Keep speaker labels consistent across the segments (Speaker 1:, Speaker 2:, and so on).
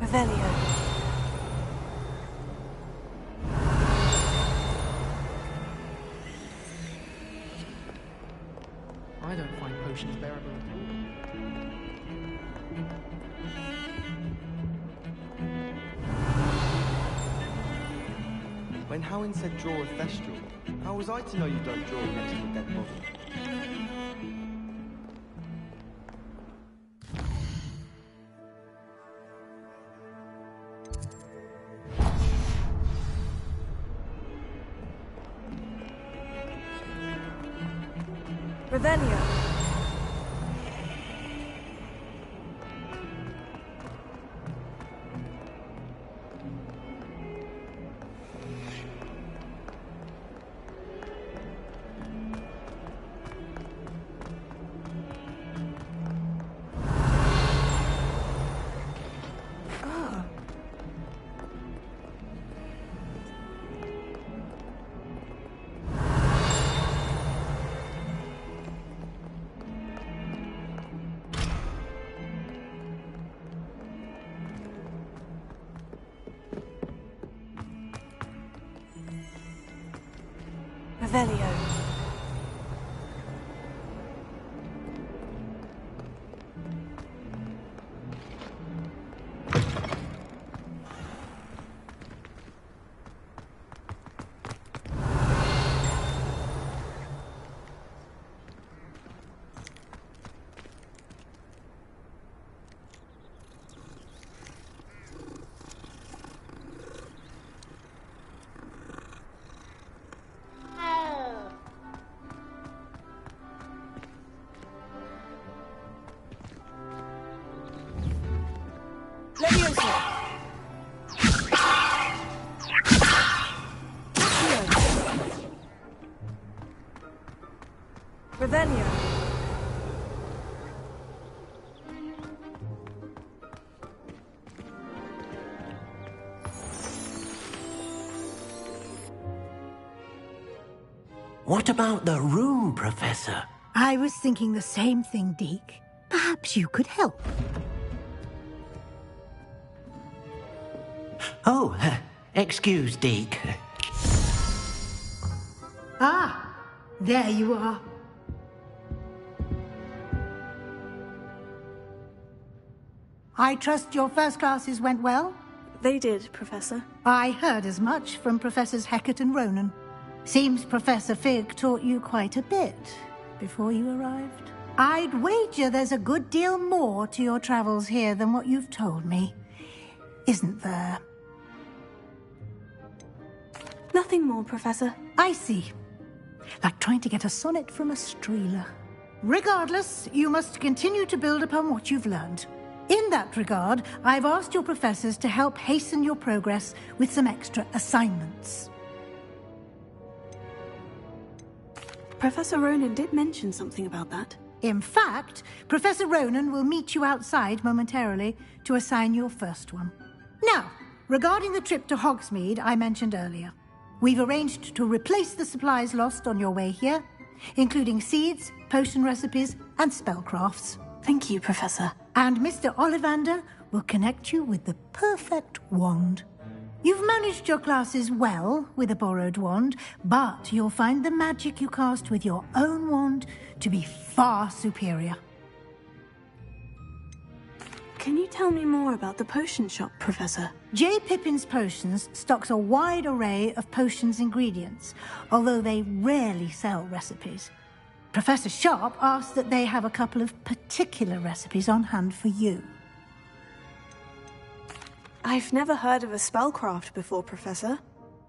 Speaker 1: Revelio.
Speaker 2: I don't find potions bearable at all.
Speaker 3: When Howin said draw a thestral, how was I to know you don't draw next to a dead body?
Speaker 1: Revelio. Revelio. Leviosa. Revelio.
Speaker 4: What about the room, Professor?
Speaker 5: I was thinking the same thing, Deke. Perhaps you could help.
Speaker 4: Oh, excuse, Deke.
Speaker 5: Ah, there you are. I trust your first classes went well?
Speaker 1: They did, Professor.
Speaker 5: I heard as much from Professors Hecat and Ronan. Seems Professor Fig taught you quite a bit before you arrived. I'd wager there's a good deal more to your travels here than what you've told me. Isn't there?
Speaker 1: Nothing more, Professor.
Speaker 5: I see. Like trying to get a sonnet from a streeler. Regardless, you must continue to build upon what you've learned. In that regard, I've asked your professors to help hasten your progress with some extra assignments.
Speaker 1: Professor Ronan did mention something about that.
Speaker 5: In fact, Professor Ronan will meet you outside momentarily to assign your first one. Now, regarding the trip to Hogsmeade I mentioned earlier, we've arranged to replace the supplies lost on your way here, including seeds, potion recipes, and spellcrafts.
Speaker 1: Thank you, Professor.
Speaker 5: And Mr. Ollivander will connect you with the perfect wand. You've managed your classes well with a borrowed wand, but you'll find the magic you cast with your own wand to be far superior.
Speaker 1: Can you tell me more about the potion shop, Professor?
Speaker 5: J. Pippin's Potions stocks a wide array of potions ingredients, although they rarely sell recipes. Professor Sharp asks that they have a couple of particular recipes on hand for you.
Speaker 1: I've never heard of a spellcraft before, Professor.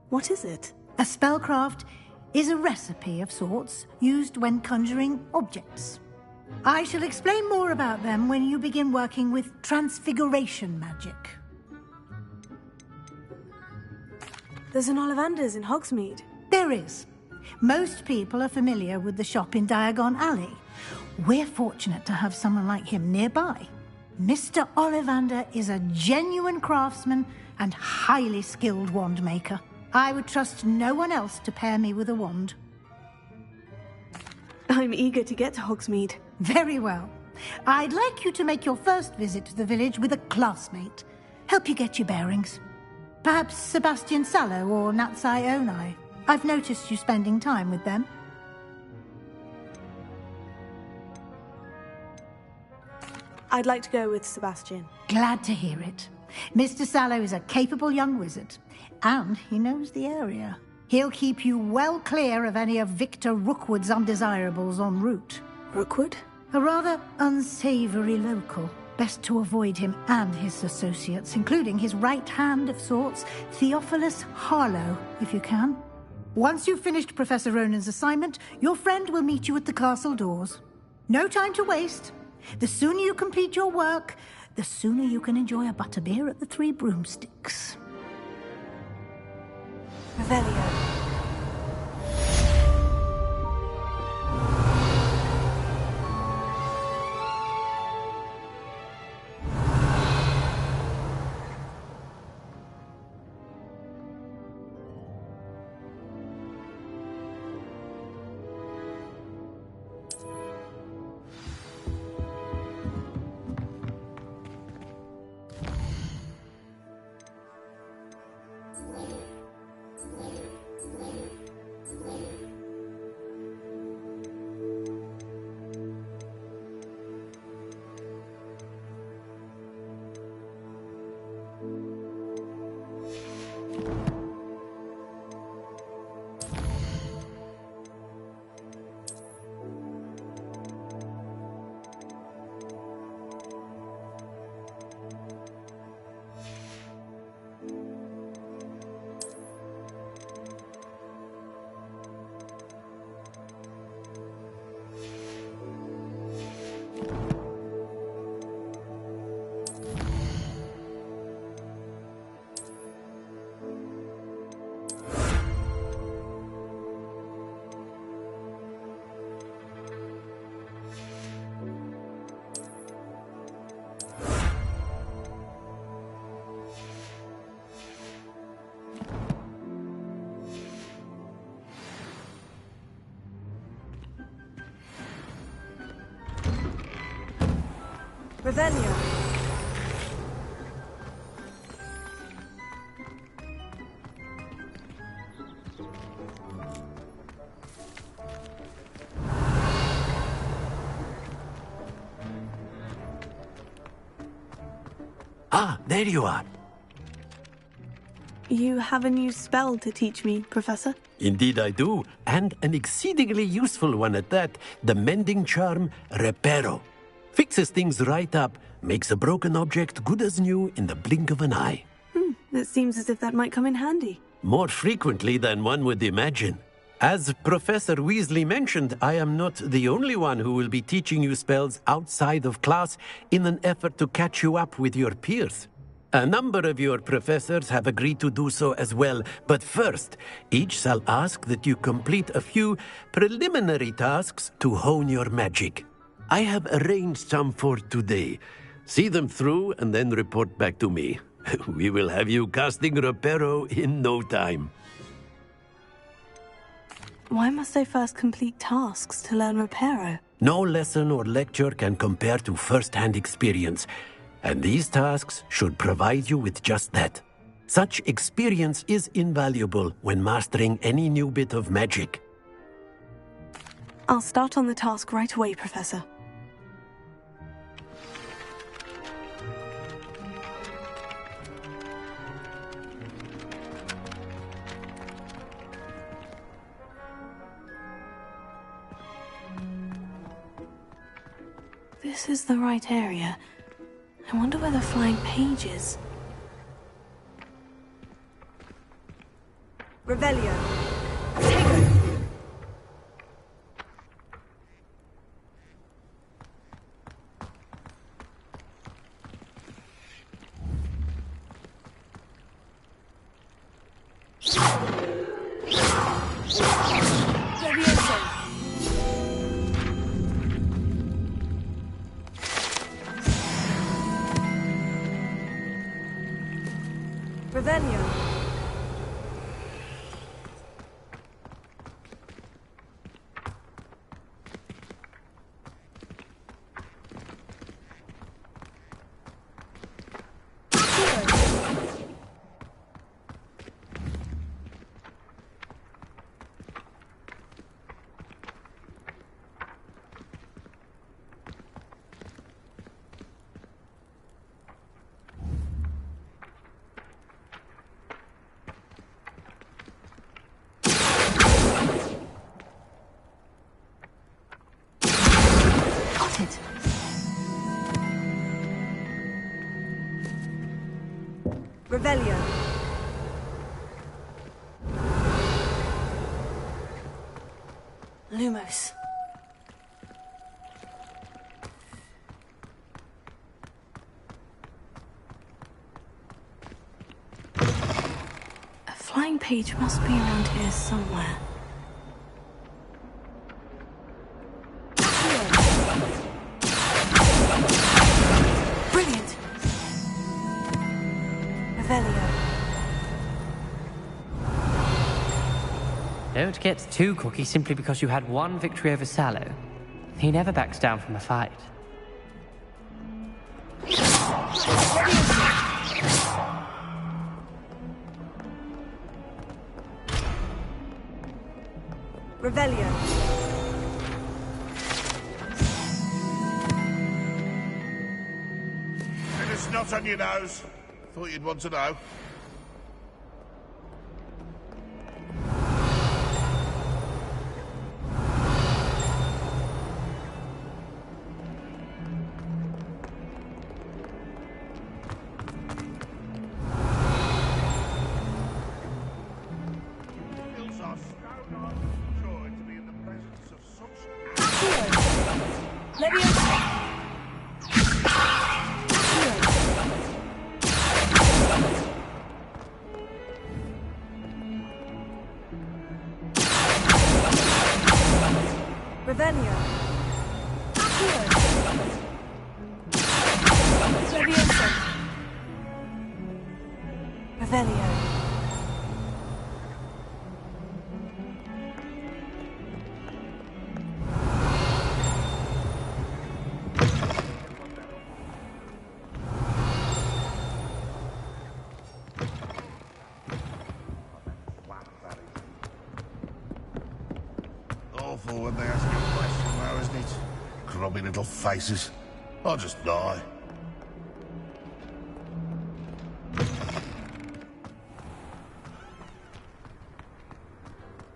Speaker 1: What is it?
Speaker 5: A spellcraft is a recipe of sorts used when conjuring objects. I shall explain more about them when you begin working with transfiguration magic.
Speaker 1: There's an Ollivander's in Hogsmeade.
Speaker 5: There is. Most people are familiar with the shop in Diagon Alley. We're fortunate to have someone like him nearby. Mr. Ollivander is a genuine craftsman and highly skilled wand maker. I would trust no one else to pair me with a wand.
Speaker 1: I'm eager to get to Hogsmeade.
Speaker 5: Very well. I'd like you to make your first visit to the village with a classmate. help you get your bearings. Perhaps Sebastian Sallow or Natsai Onai. I've noticed you spending time with them.
Speaker 1: I'd like to go with Sebastian.
Speaker 5: Glad to hear it. Mr. Sallow is a capable young wizard, and he knows the area. He'll keep you well clear of any of Victor Rookwood's undesirables en route.
Speaker 1: Rookwood?
Speaker 5: A rather unsavory local. Best to avoid him and his associates, including his right hand of sorts, Theophilus Harlow, if you can. Once you've finished Professor Ronan's assignment, your friend will meet you at the castle doors. No time to waste. The sooner you complete your work, the sooner you can enjoy a butterbeer at the Three Broomsticks.
Speaker 1: Revelio. Revelio.
Speaker 4: Ah, there you are.
Speaker 1: You have a new spell to teach me, Professor?
Speaker 4: Indeed I do, and an exceedingly useful one at that. The mending charm, Reparo. Fixes things right up, makes a broken object good as new in the blink of an eye.
Speaker 1: It seems as if that might come in handy.
Speaker 4: More frequently than one would imagine. As Professor Weasley mentioned, I am not the only one who will be teaching you spells outside of class in an effort to catch you up with your peers. A number of your professors have agreed to do so as well, but first, each shall ask that you complete a few preliminary tasks to hone your magic. I have arranged some for today. See them through and then report back to me. We will have you casting Reparo in no time.
Speaker 1: Why must I first complete tasks to learn Reparo?
Speaker 4: No lesson or lecture can compare to first-hand experience, and these tasks should provide you with just that. Such experience is invaluable when mastering any new bit of magic.
Speaker 1: I'll start on the task right away, Professor. This is the right area. I wonder where the flying page is. Revelio. Tego. Revelio. Revelio. Revelio. Lumos. A flying page must be around here somewhere. Brilliant. Revelio.
Speaker 6: Don't get too cocky simply because you had one victory over Sallow. He never backs down from a fight.
Speaker 1: Revelio.
Speaker 7: Bit of snot on your nose. Thought you'd want to know. Hills are stone hard joy to be in the presence of such.
Speaker 1: Leviosa. Revelio. Leviosa. Revelio.
Speaker 7: Awful when they ask you a question now, isn't it? Grubby little faces. I'll just die.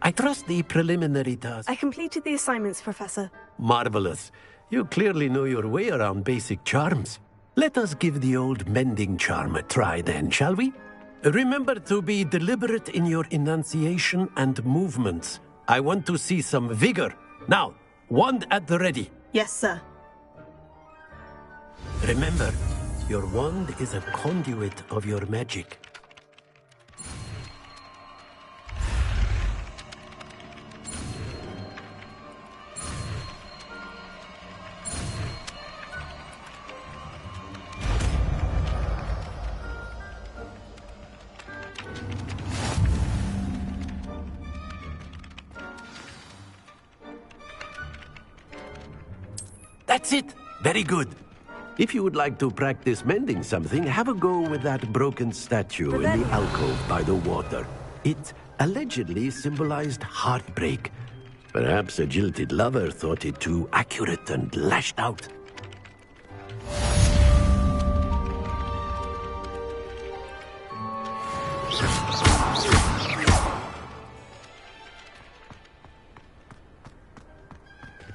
Speaker 4: I trust the preliminary task.
Speaker 1: I completed the assignments, Professor.
Speaker 4: Marvelous. You clearly know your way around basic charms. Let us give the old mending charm a try then, shall we? Remember to be deliberate in your enunciation and movements. I want to see some vigor. Now, wand at the ready.
Speaker 1: Yes, sir.
Speaker 4: Remember, your wand is a conduit of your magic. That's it. Very good. If you would like to practice mending something, have a go with that broken statue in the alcove by the water. It allegedly symbolized heartbreak. Perhaps a jilted lover thought it too accurate and lashed out.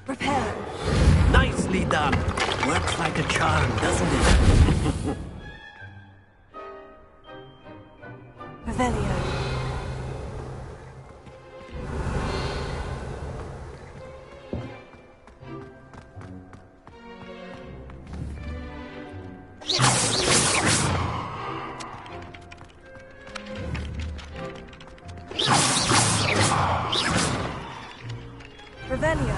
Speaker 1: Repair.
Speaker 4: Nicely done. Works like a charm, doesn't it?
Speaker 1: Revelio. Revelio.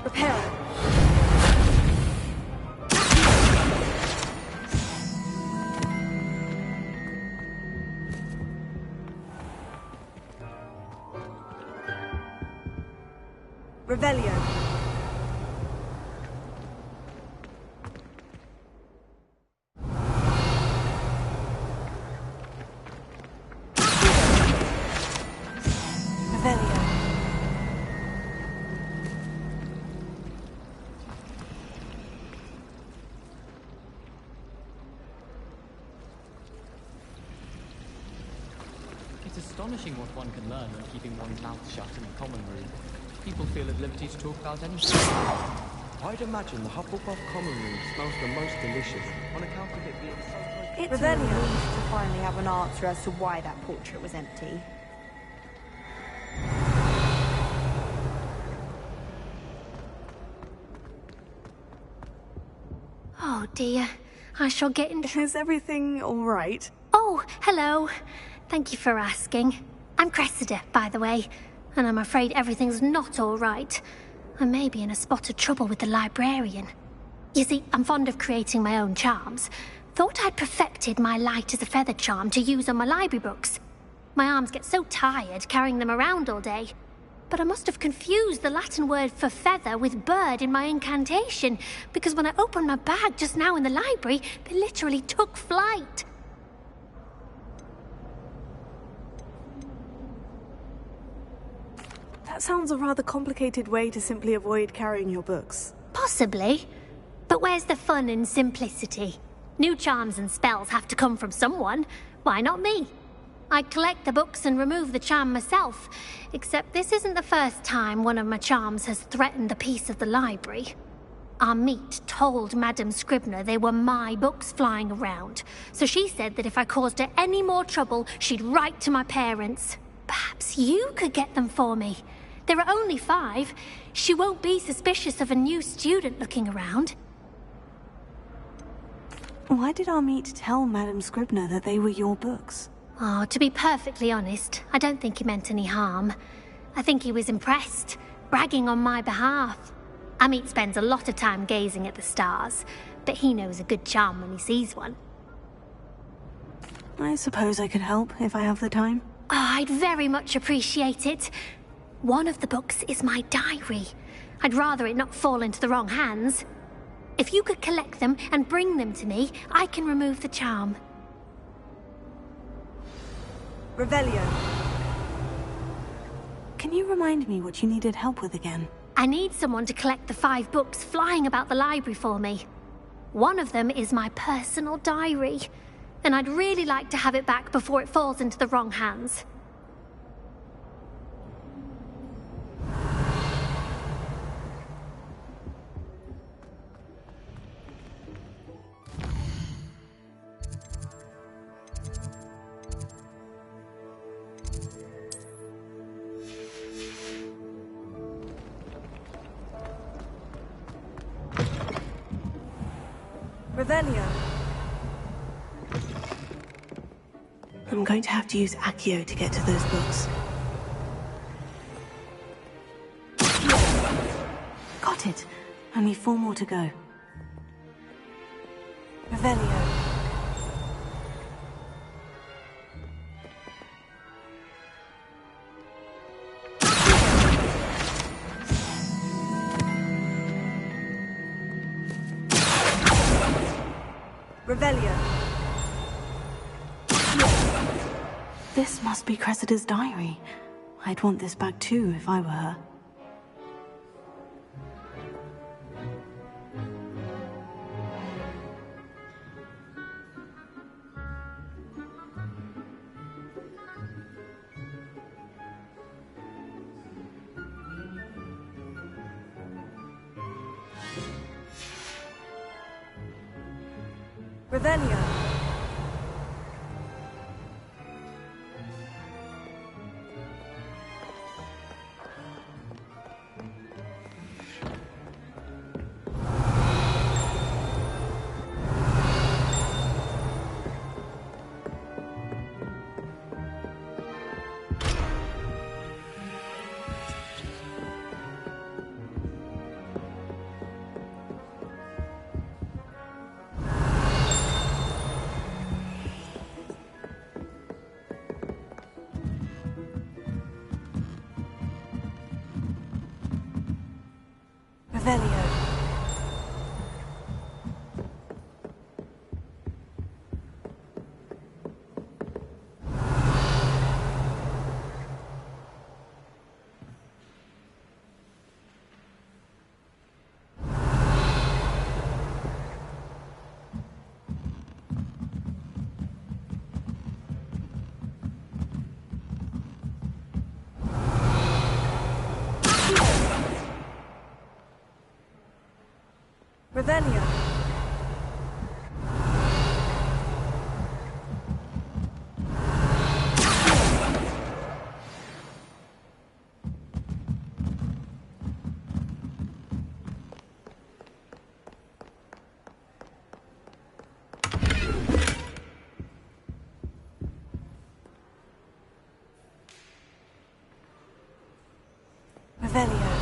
Speaker 1: Repair. Revelio.
Speaker 2: astonishing what one can learn when keeping one's mouth shut in the common room. People feel at liberty to talk about anything.
Speaker 3: I'd imagine the Hufflepuff common room smells the most delicious on account of it being so close.
Speaker 8: It's a relief to finally have an answer as to why that portrait was empty.
Speaker 9: Oh dear, I shall get in.
Speaker 1: Is everything all right?
Speaker 9: Oh, hello. Thank you for asking. I'm Cressida, by the way, and I'm afraid everything's not all right. I may be in a spot of trouble with the librarian. You see, I'm fond of creating my own charms. Thought I'd perfected my light as a feather charm to use on my library books. My arms get so tired carrying them around all day. But I must have confused the Latin word for feather with bird in my incantation, because when I opened my bag just now in the library, they literally took flight.
Speaker 1: That sounds a rather complicated way to simply avoid carrying your books.
Speaker 9: Possibly. But where's the fun in simplicity? New charms and spells have to come from someone. Why not me? I collect the books and remove the charm myself, except this isn't the first time one of my charms has threatened the peace of the library. Our meet told Madame Scribner they were my books flying around, so she said that if I caused her any more trouble, she'd write to my parents. Perhaps you could get them for me. There are only 5. She won't be suspicious of a new student looking around.
Speaker 1: Why did our meet tell Madame Scribner that they were your books?
Speaker 9: Oh, to be perfectly honest, I don't think he meant any harm. I think he was impressed, bragging on my behalf. Amit spends a lot of time gazing at the stars, but he knows a good charm when he sees one.
Speaker 1: I suppose I could help if I have the time.
Speaker 9: Oh, I'd very much appreciate it. One of the books is my diary. I'd rather it not fall into the wrong hands. If you could collect them and bring them to me, I can remove the charm.
Speaker 1: Revelio. Can you remind me what you needed help with again?
Speaker 9: I need someone to collect the 5 books flying about the library for me. One of them is my personal diary, and I'd really like to have it back before it falls into the wrong hands.
Speaker 1: Revelio. I'm going to have to use Accio to get to those books. Got it. Only 4 more to go. Revelio. Revelio. This must be Cressida's diary. I'd want this back too if I were her. Revelio. Revelio.
Speaker 8: Revelio. Revelio.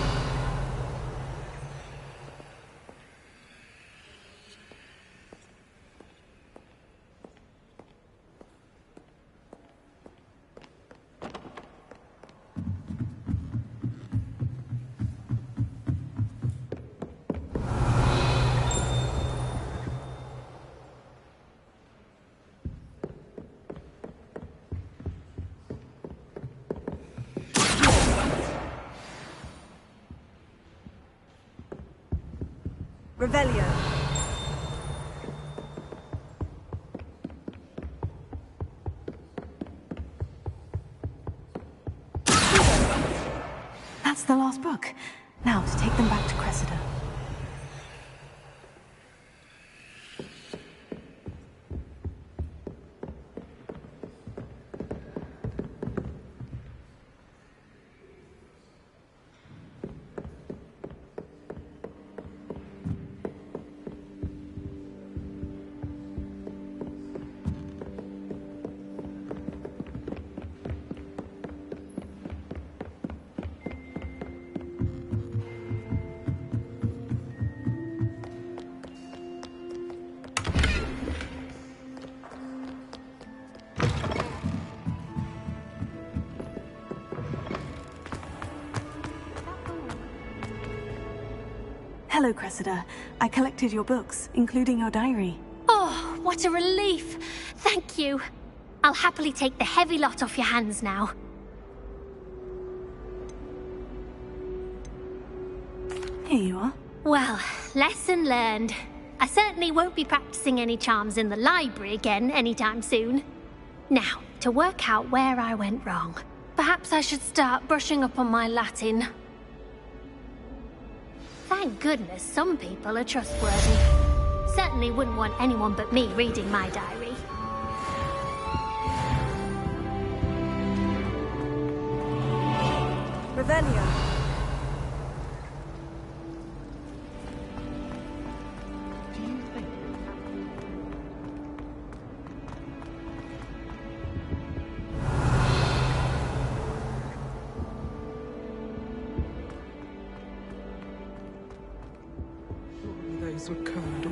Speaker 8: Revelio.
Speaker 1: That's the last book. Now to take them back to Cressida. Hello, Cressida. I collected your books, including your diary.
Speaker 9: Oh, what a relief. Thank you. I'll happily take the heavy lot off your hands now.
Speaker 1: Here you are.
Speaker 9: Well, lesson learned. I certainly won't be practicing any charms in the library again anytime soon. Now, to work out where I went wrong. Perhaps I should start brushing up on my Latin. Thank goodness some people are trustworthy. Certainly wouldn't want anyone but me reading my diary.
Speaker 8: Revelio.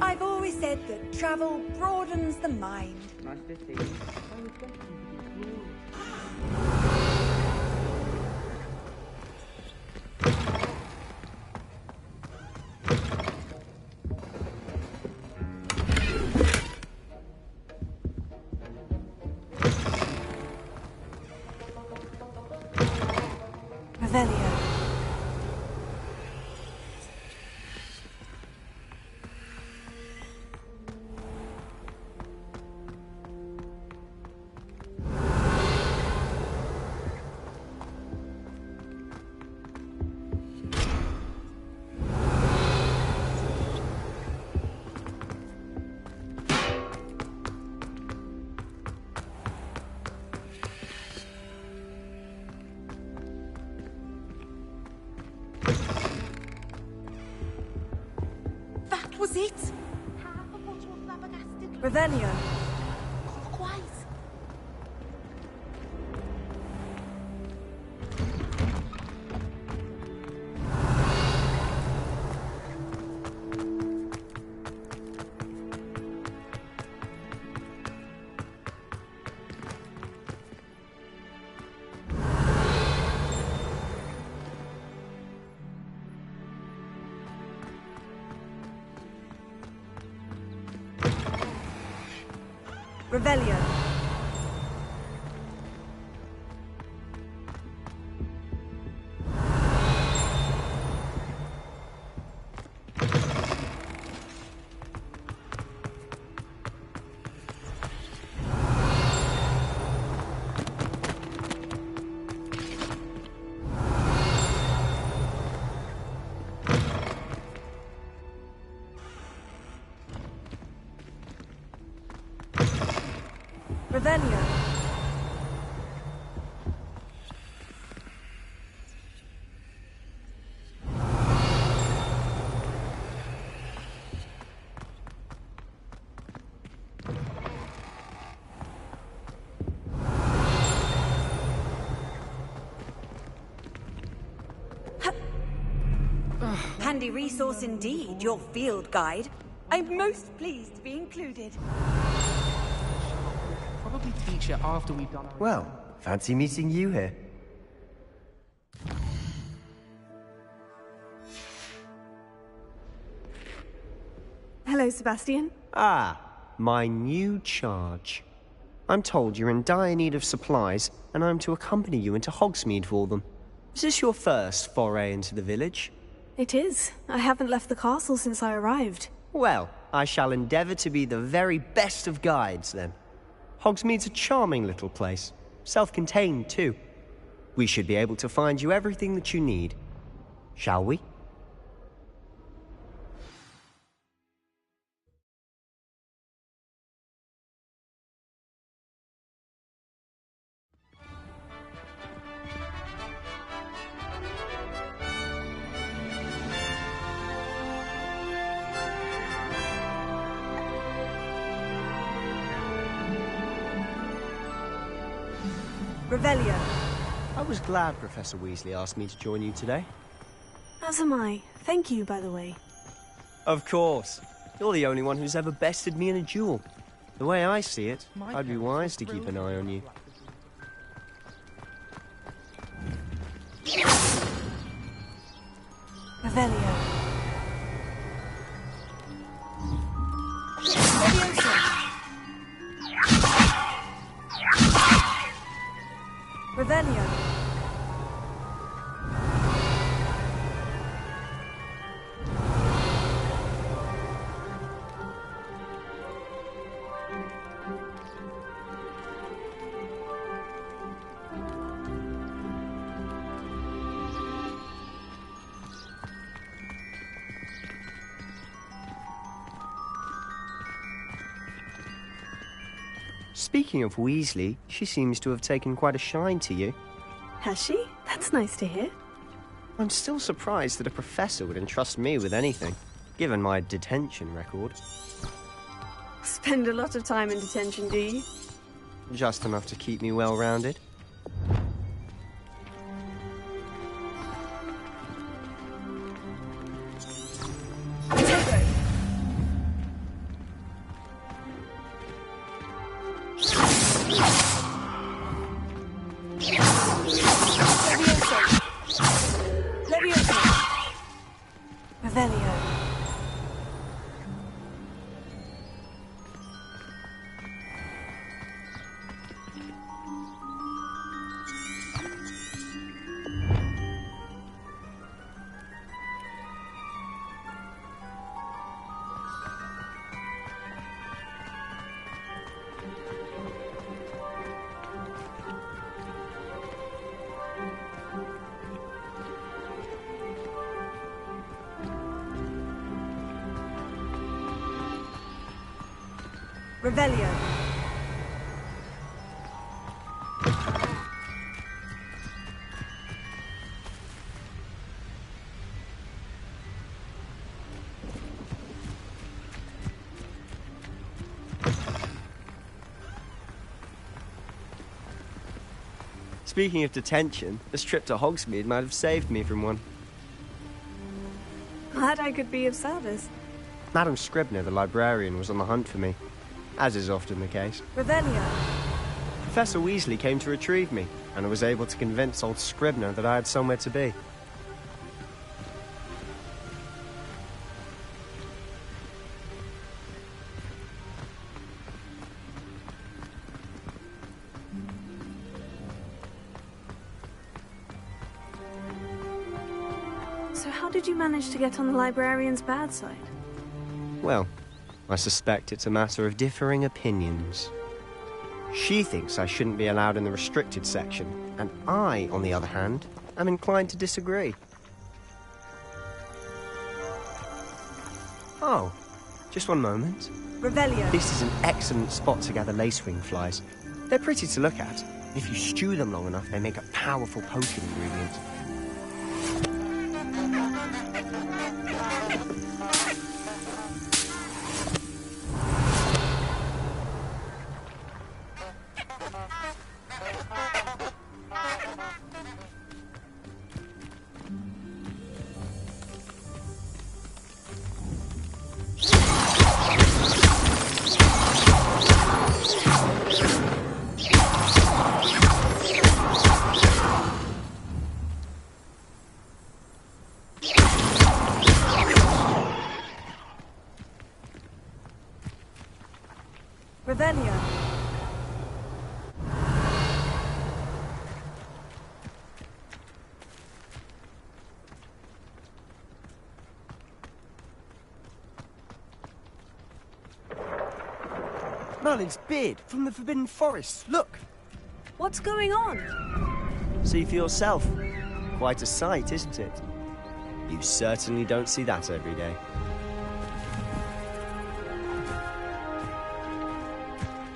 Speaker 8: I've always said that travel broadens the mind.
Speaker 3: Nice to see you.
Speaker 8: Revelio.
Speaker 10: Was it?
Speaker 8: Revelio.
Speaker 10: Quite.
Speaker 8: Revelio. Revelio.
Speaker 10: Handy resource indeed, your field guide. I'm most pleased to be included.
Speaker 2: Probably teach it after we've done our...
Speaker 11: Well, fancy meeting you here.
Speaker 12: Hello, Sebastian.
Speaker 11: Ah, my new charge. I'm told you're in dire need of supplies, and I'm to accompany you into Hogsmeade for them. Is this your first foray into the village?
Speaker 12: It is. I haven't left the castle since I arrived.
Speaker 11: Well, I shall endeavour to be the very best of guides, then. Hogsmeade's a charming little place. Self-contained, too. We should be able to find you everything that you need. Shall we?
Speaker 10: Revelio.
Speaker 11: I was glad Professor Weasley asked me to join you today.
Speaker 12: As am I. Thank you, by the way.
Speaker 11: Of course. You're the only one who's ever bested me in a duel. The way I see it, I'd be wise to keep an eye on you.
Speaker 10: Revelio. Revelio.
Speaker 11: Speaking of Weasley, she seems to have taken quite a shine to you.
Speaker 12: Has she? That's nice to hear.
Speaker 11: I'm still surprised that a professor would entrust me with anything, given my detention record.
Speaker 12: Spend a lot of time in detention, do you?
Speaker 11: Just enough to keep me well-rounded.
Speaker 10: Revelio.
Speaker 11: Speaking of detention, this trip to Hogsmeade might have saved me from one.
Speaker 12: Glad I could be of service.
Speaker 11: Madam Scribner, the librarian, was on the hunt for me, as is often the case.
Speaker 10: Revelio.
Speaker 11: Professor Weasley came to retrieve me, and I was able to convince old Scribner that I had somewhere to be.
Speaker 12: So how did you manage to get on the librarian's bad side?
Speaker 11: Well, I suspect it's a matter of differing opinions. She thinks I shouldn't be allowed in the restricted section, and I, on the other hand, am inclined to disagree. Oh, just one moment.
Speaker 10: Revelio.
Speaker 11: This is an excellent spot to gather lacewing flies. They're pretty to look at. If you stew them long enough, they make a powerful potion ingredient.
Speaker 10: Revelio.
Speaker 11: Merlin's beard from the Forbidden Forest. Look!
Speaker 10: What's going on?
Speaker 11: See for yourself. Quite a sight, isn't it? You certainly don't see that every day.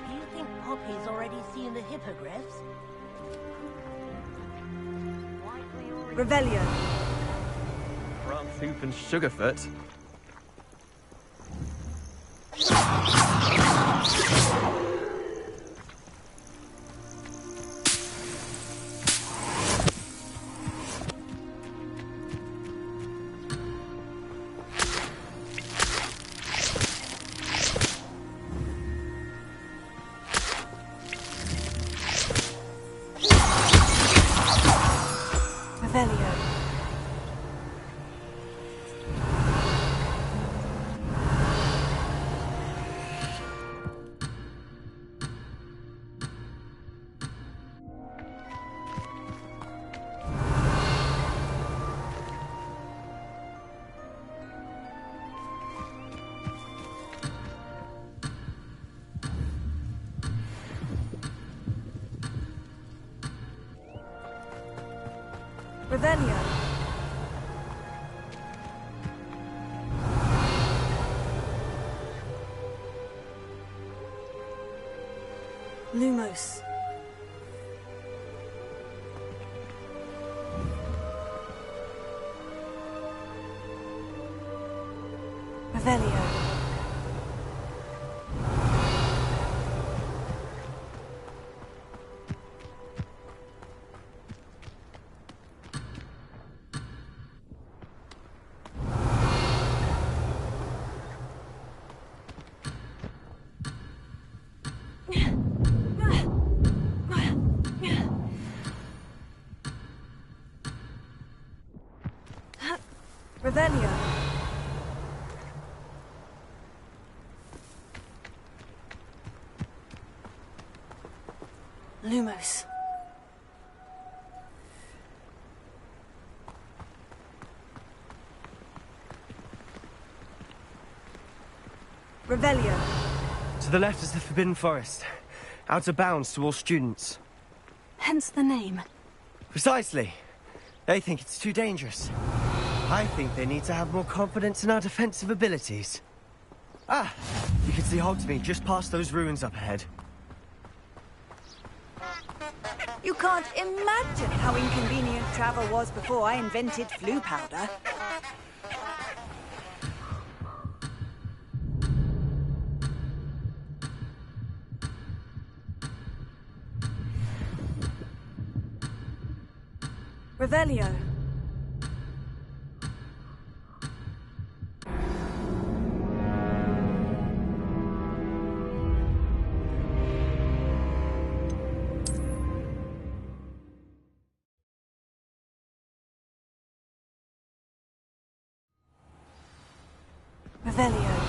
Speaker 13: Do you think Poppy's already seen the hippogriffs?
Speaker 10: Revelio.
Speaker 3: Brown-Tooth and Sugarfoot.
Speaker 10: Revelio. Revelio. Lumos. Revelio. Revelio. Lumos. Revelio.
Speaker 11: To the left is the Forbidden Forest. Out of bounds to all students.
Speaker 10: Hence the name.
Speaker 11: Precisely. They think it's too dangerous. I think they need to have more confidence in our defensive abilities. Ah! You can see Hogsmeade just past those ruins up ahead.
Speaker 10: You can't imagine how inconvenient travel was before I invented flu powder. Revelio. Revelio.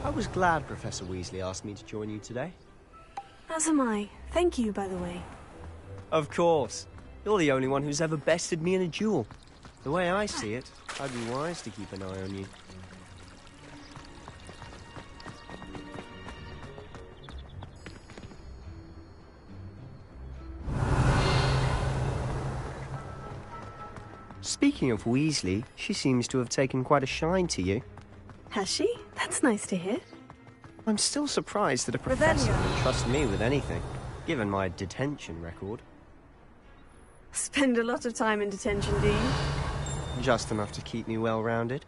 Speaker 11: I was glad Professor Weasley asked me to join you today.
Speaker 10: As am I. Thank you, by the way.
Speaker 11: Of course. You're the only one who's ever bested me in a duel. The way I see it, I'd be wise to keep an eye on you. Speaking of Weasley, she seems to have taken quite a shine to you.
Speaker 10: Has she? That's nice to hear.
Speaker 11: I'm still surprised that a professor would trust me with anything. given my detention record.
Speaker 12: Spend a lot of time in detention, do you?
Speaker 11: Just enough to keep me well-rounded.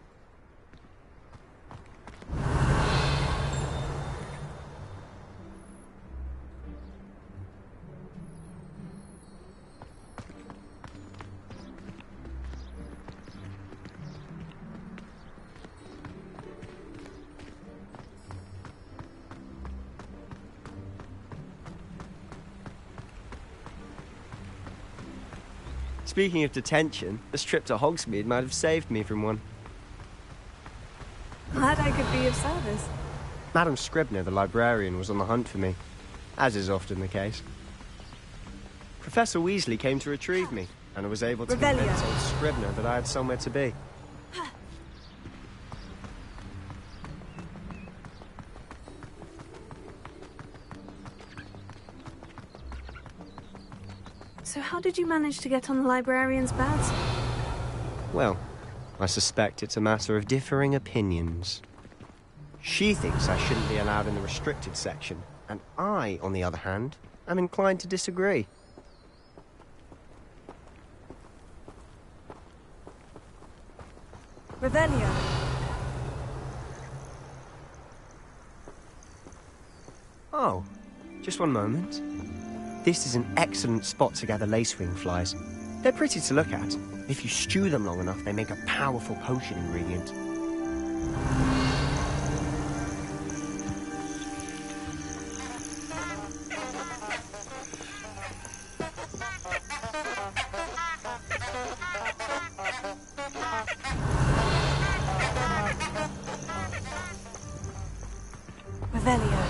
Speaker 11: Speaking of detention, this trip to Hogsmeade might have saved me from one.
Speaker 12: Glad I could be of service.
Speaker 11: Madam Scribner, the librarian, was on the hunt for me, as is often the case. Professor Weasley came to retrieve me, and I was able to convince old Scribner that I had somewhere to be.
Speaker 12: So how did you manage to get on the librarian's bad side?
Speaker 11: Well, I suspect it's a matter of differing opinions. She thinks I shouldn't be allowed in the restricted section, and I, on the other hand, am inclined to disagree.
Speaker 12: Revelio.
Speaker 11: Oh, just one moment. This is an excellent spot to gather lacewing flies. They're pretty to look at. If you stew them long enough, they make a powerful potion ingredient.
Speaker 12: Revelio.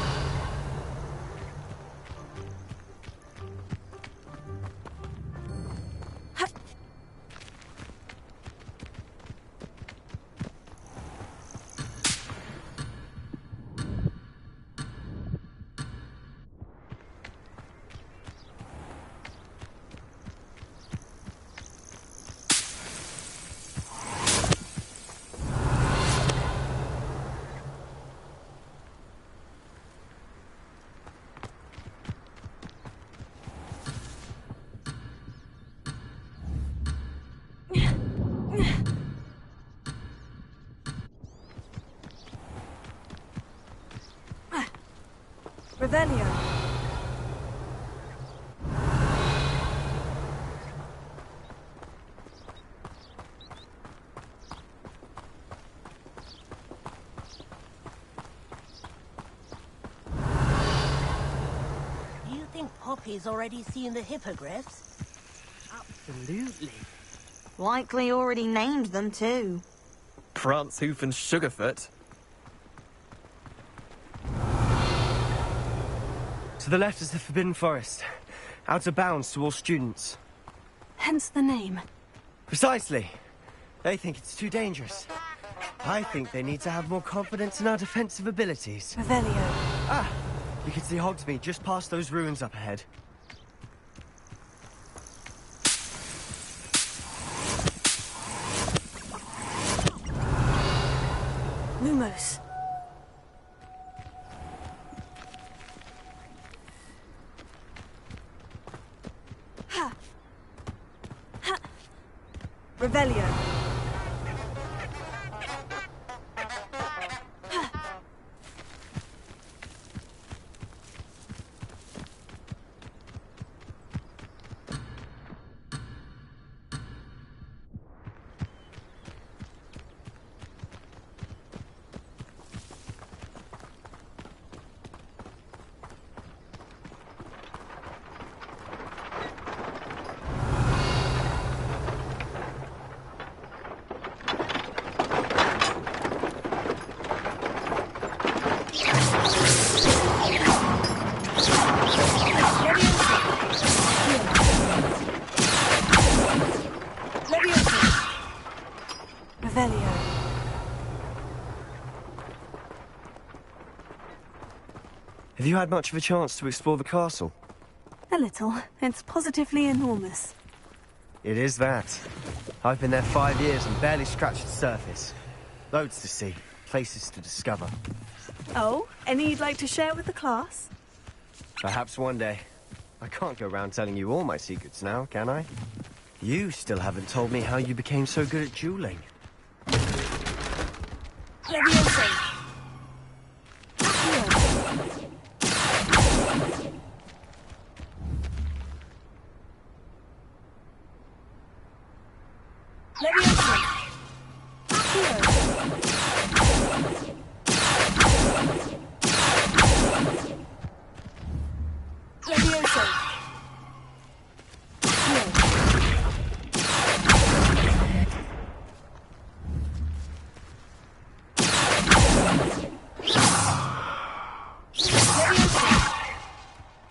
Speaker 12: Revelio.
Speaker 13: Do you think Poppy's already seen the hippogriffs?
Speaker 2: Absolutely.
Speaker 10: Likely already named them too.
Speaker 3: Prance, Hoof and Sugarfoot.
Speaker 11: To the left is the Forbidden Forest, out of bounds to all students.
Speaker 12: Hence the name.
Speaker 11: Precisely. They think it's too dangerous. I think they need to have more confidence in our defensive abilities.
Speaker 12: Revelio.
Speaker 11: Ah! You can see Hogsmeade just past those ruins up ahead.
Speaker 12: Lumos. Ha! Ha! Revelio.
Speaker 11: Have you had much of a chance to explore the castle?
Speaker 12: A little. It's positively enormous.
Speaker 11: It is that. I've been there 5 years and barely scratched the surface. Loads to see, places to discover.
Speaker 12: Oh, any you'd like to share with the class?
Speaker 11: Perhaps one day. I can't go around telling you all my secrets now, can I? You still haven't told me how you became so good at dueling.
Speaker 10: Leviosa!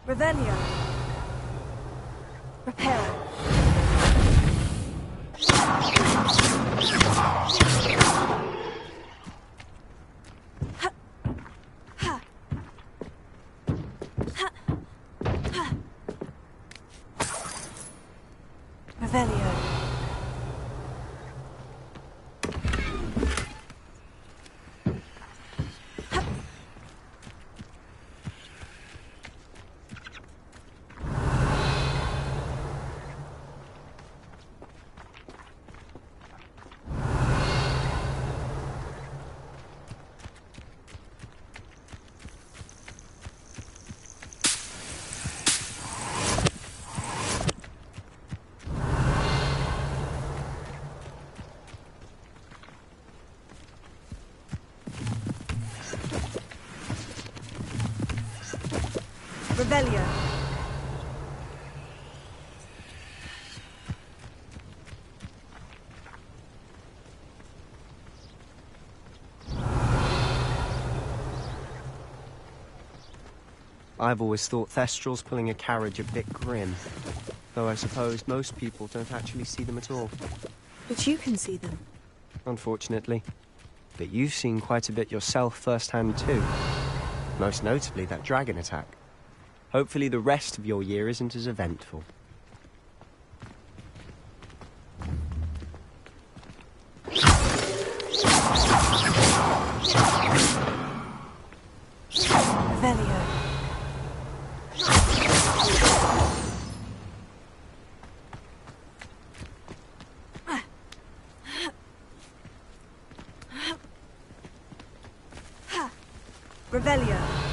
Speaker 10: Revelio. Repel. Revelio. Revelio.
Speaker 11: I've always thought Thestrals pulling a carriage a bit grim. Though I suppose most people don't actually see them at all.
Speaker 10: But you can see them.
Speaker 11: Unfortunately. But you've seen quite a bit yourself firsthand too. Most notably that dragon attack. Hopefully the rest of your year isn't as eventful.
Speaker 10: Revelio. Revelio.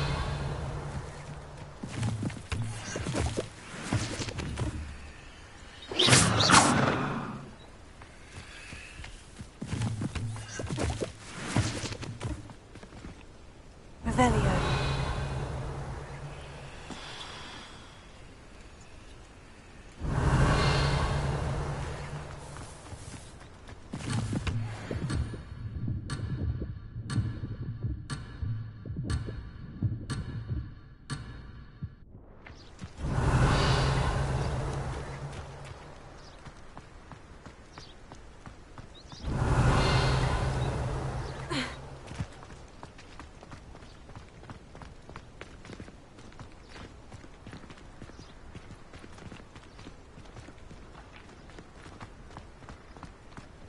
Speaker 10: Revelio.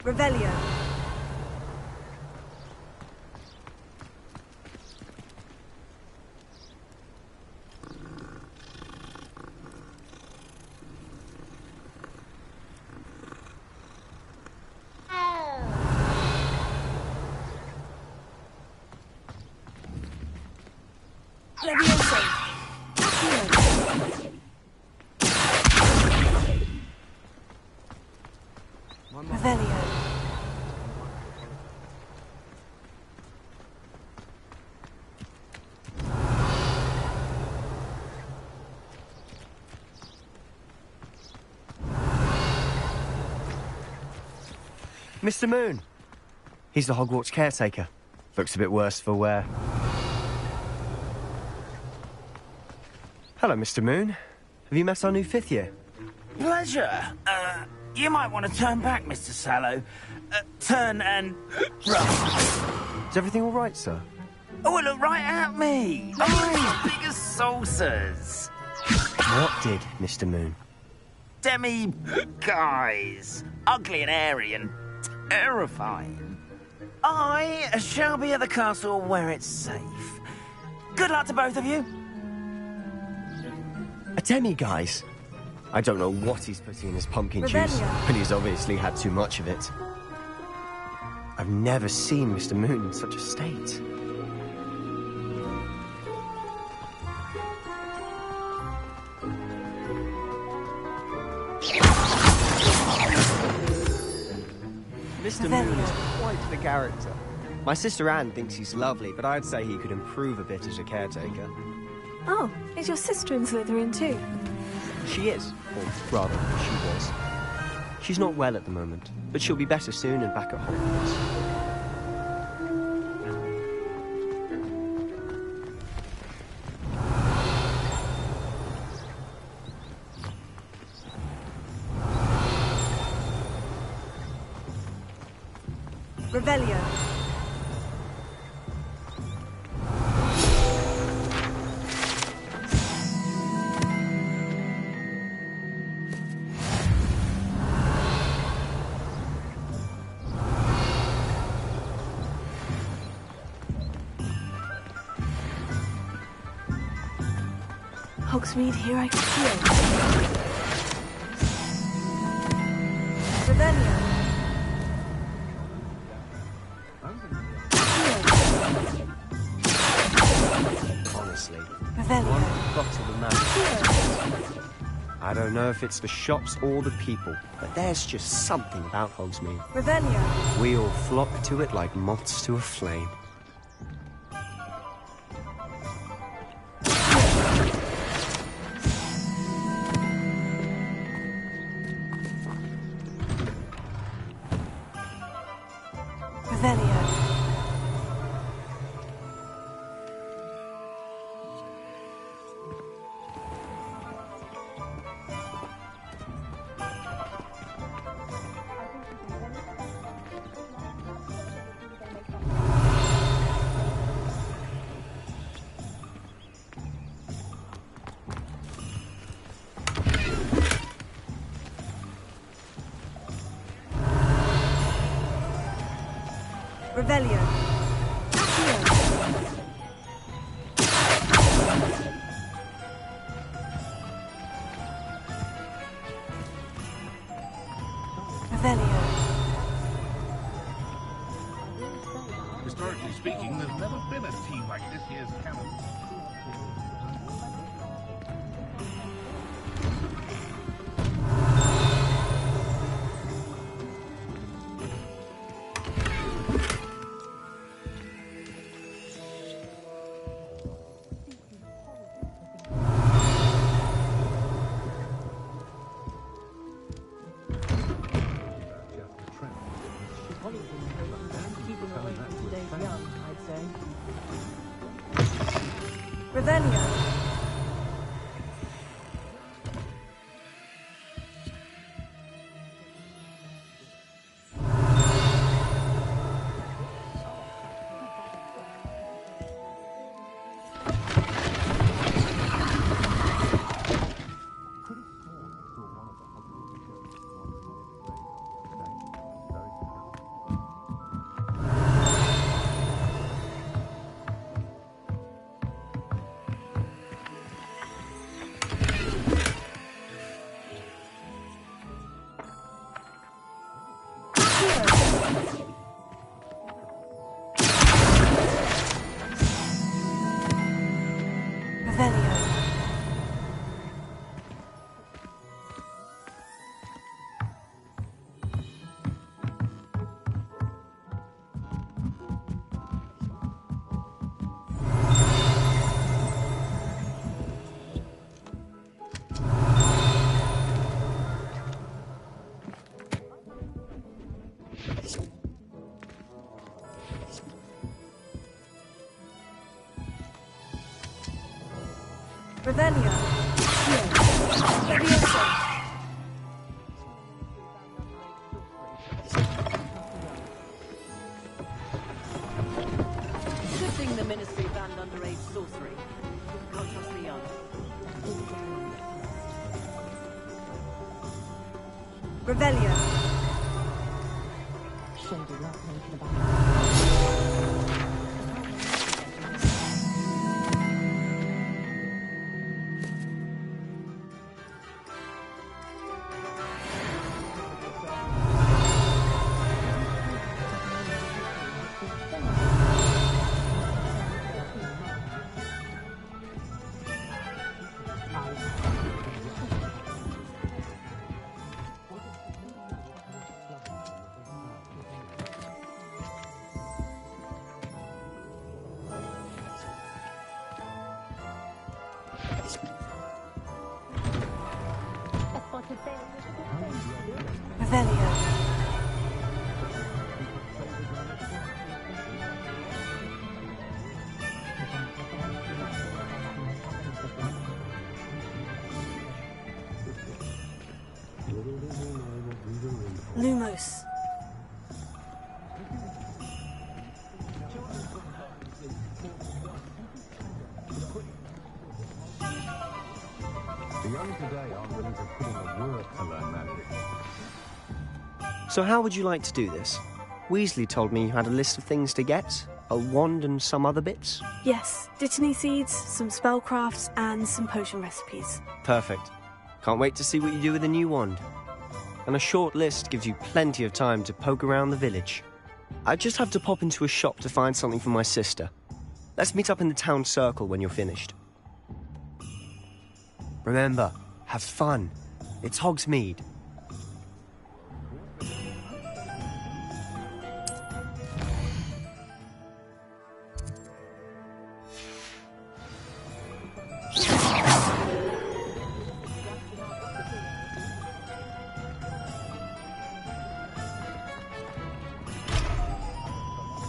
Speaker 10: Revelio. Leviosa. Revelio.
Speaker 11: Mr. Moon. He's the Hogwarts caretaker. Looks a bit worse for wear. Hello, Mr. Moon. Have you met our new fifth year?
Speaker 14: Pleasure. You might want to turn back, Mr. Sallow. Turn and run.
Speaker 11: Is everything all right, sir?
Speaker 14: Oh, look right at me. Eyes big as saucers.
Speaker 11: What did, Mr. Moon?
Speaker 14: Guys. Ugly and airy and terrifying. I shall be at the castle where it's safe. Good luck to both of you.
Speaker 11: A demi-guise? I don't know what he's putting in his pumpkin juice, but he's obviously had too much of it. I've never seen Mr. Moon in such a state. Mr. Moon is quite the character. My sister Anne thinks he's lovely, but I'd say he could improve a bit as a caretaker.
Speaker 15: Oh, is your sister in Slytherin too?
Speaker 11: She is, or rather, she was. She's not well at the moment, but she'll be better soon and back at Hogwarts.
Speaker 10: Revelio.
Speaker 15: Hogsmeade, here I feel.
Speaker 10: Revelio.
Speaker 11: Honestly,
Speaker 10: Revelio.
Speaker 11: one bottle of magic. I don't know if it's the shops or the people, but there's just something about Hogsmeade.
Speaker 10: Revelio.
Speaker 11: We all flock to it like moths to a flame.
Speaker 10: Revelio. Revelio. Revelio.
Speaker 7: Historically speaking, there's never been a team like this year's canon. Revelio. Revelio. Leviosa.
Speaker 16: Good thing the Ministry banned underage sorcery. Can't trust the young.
Speaker 10: Revelio.
Speaker 15: Lumos.
Speaker 17: The young today aren't willing to put in the work to learn magic.
Speaker 11: So how would you like to do this? Weasley told me you had a list of things to get, a wand and some other bits.
Speaker 15: Yes, Dittany seeds, some spellcrafts, and some potion recipes.
Speaker 11: Perfect. Can't wait to see what you do with the new wand. And a short list gives you plenty of time to poke around the village. I just have to pop into a shop to find something for my sister. Let's meet up in the town circle when you're finished. Remember, have fun. It's Hogsmeade.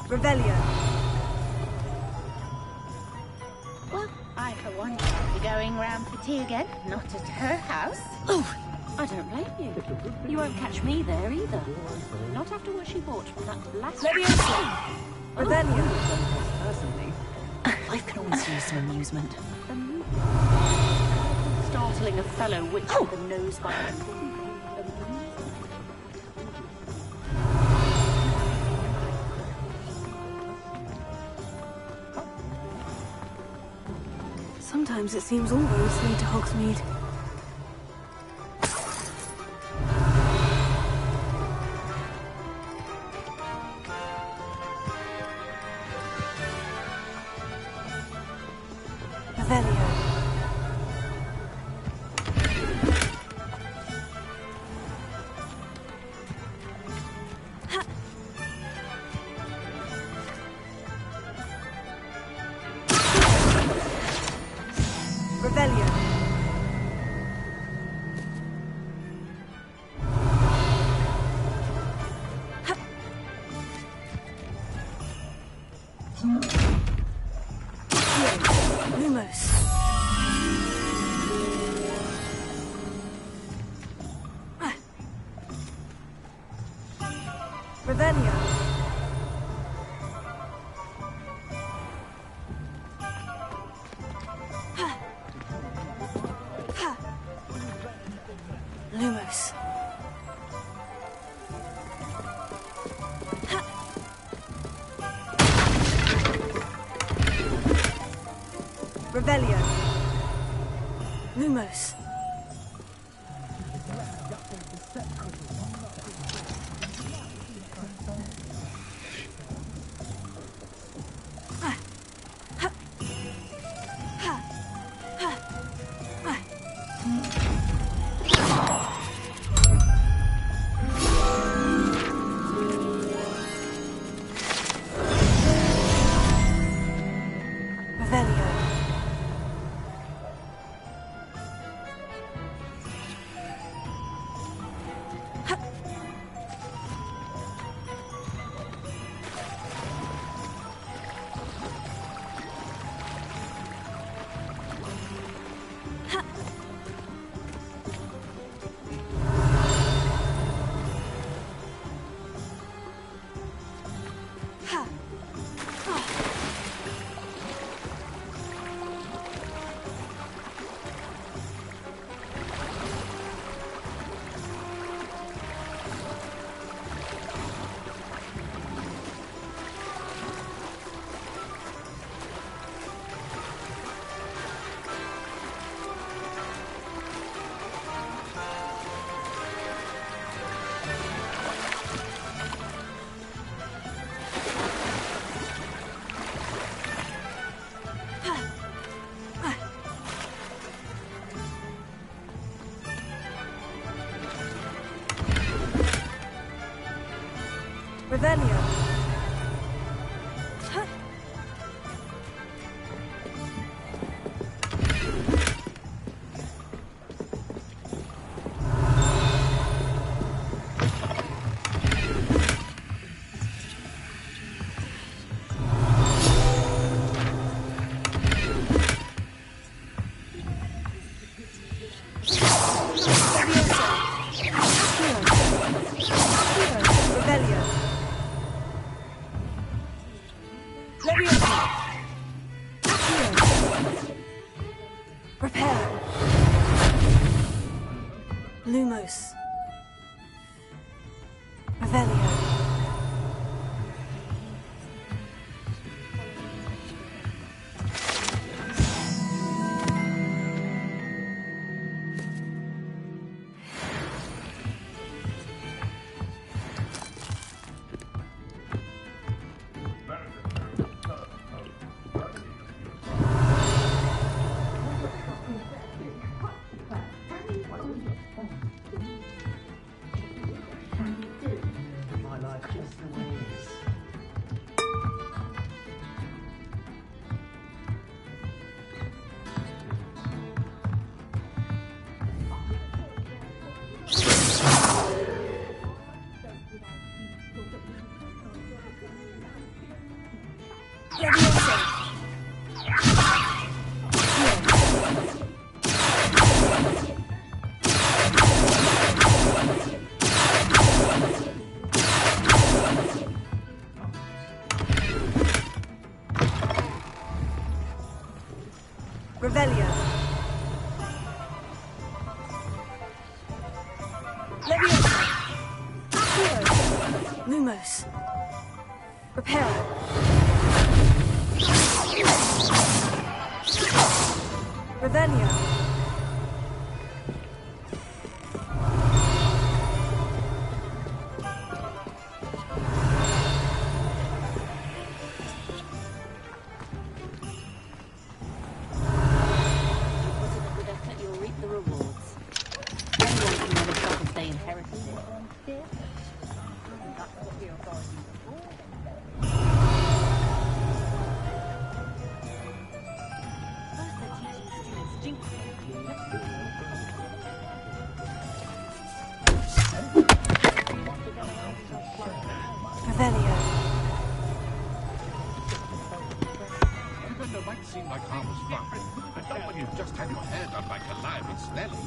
Speaker 10: Revelio.
Speaker 13: Well, I for one won't be going round for tea again. Not at her house. Oh, I don't blame you. You won't catch me there either. Not after what she bought from that last...
Speaker 10: Leviosa. Revelio.
Speaker 13: Personally, I can always use some amusement. Startling a fellow witch with a nose by a
Speaker 15: Sometimes it seems all roads lead to Hogsmeade. Revelio.
Speaker 10: Revelio.
Speaker 15: Lumos.
Speaker 10: Revelio.
Speaker 15: Lumos.
Speaker 10: Revelio.
Speaker 15: Lumos. Revelio.
Speaker 10: Revelio.
Speaker 15: Lumos. Revelio. Revelio. Leviosa. Accio. Lumos. Reparo. Revelio.
Speaker 7: It might seem like harmless fun, but not when you've just had your hair done by Calliope and Snelling.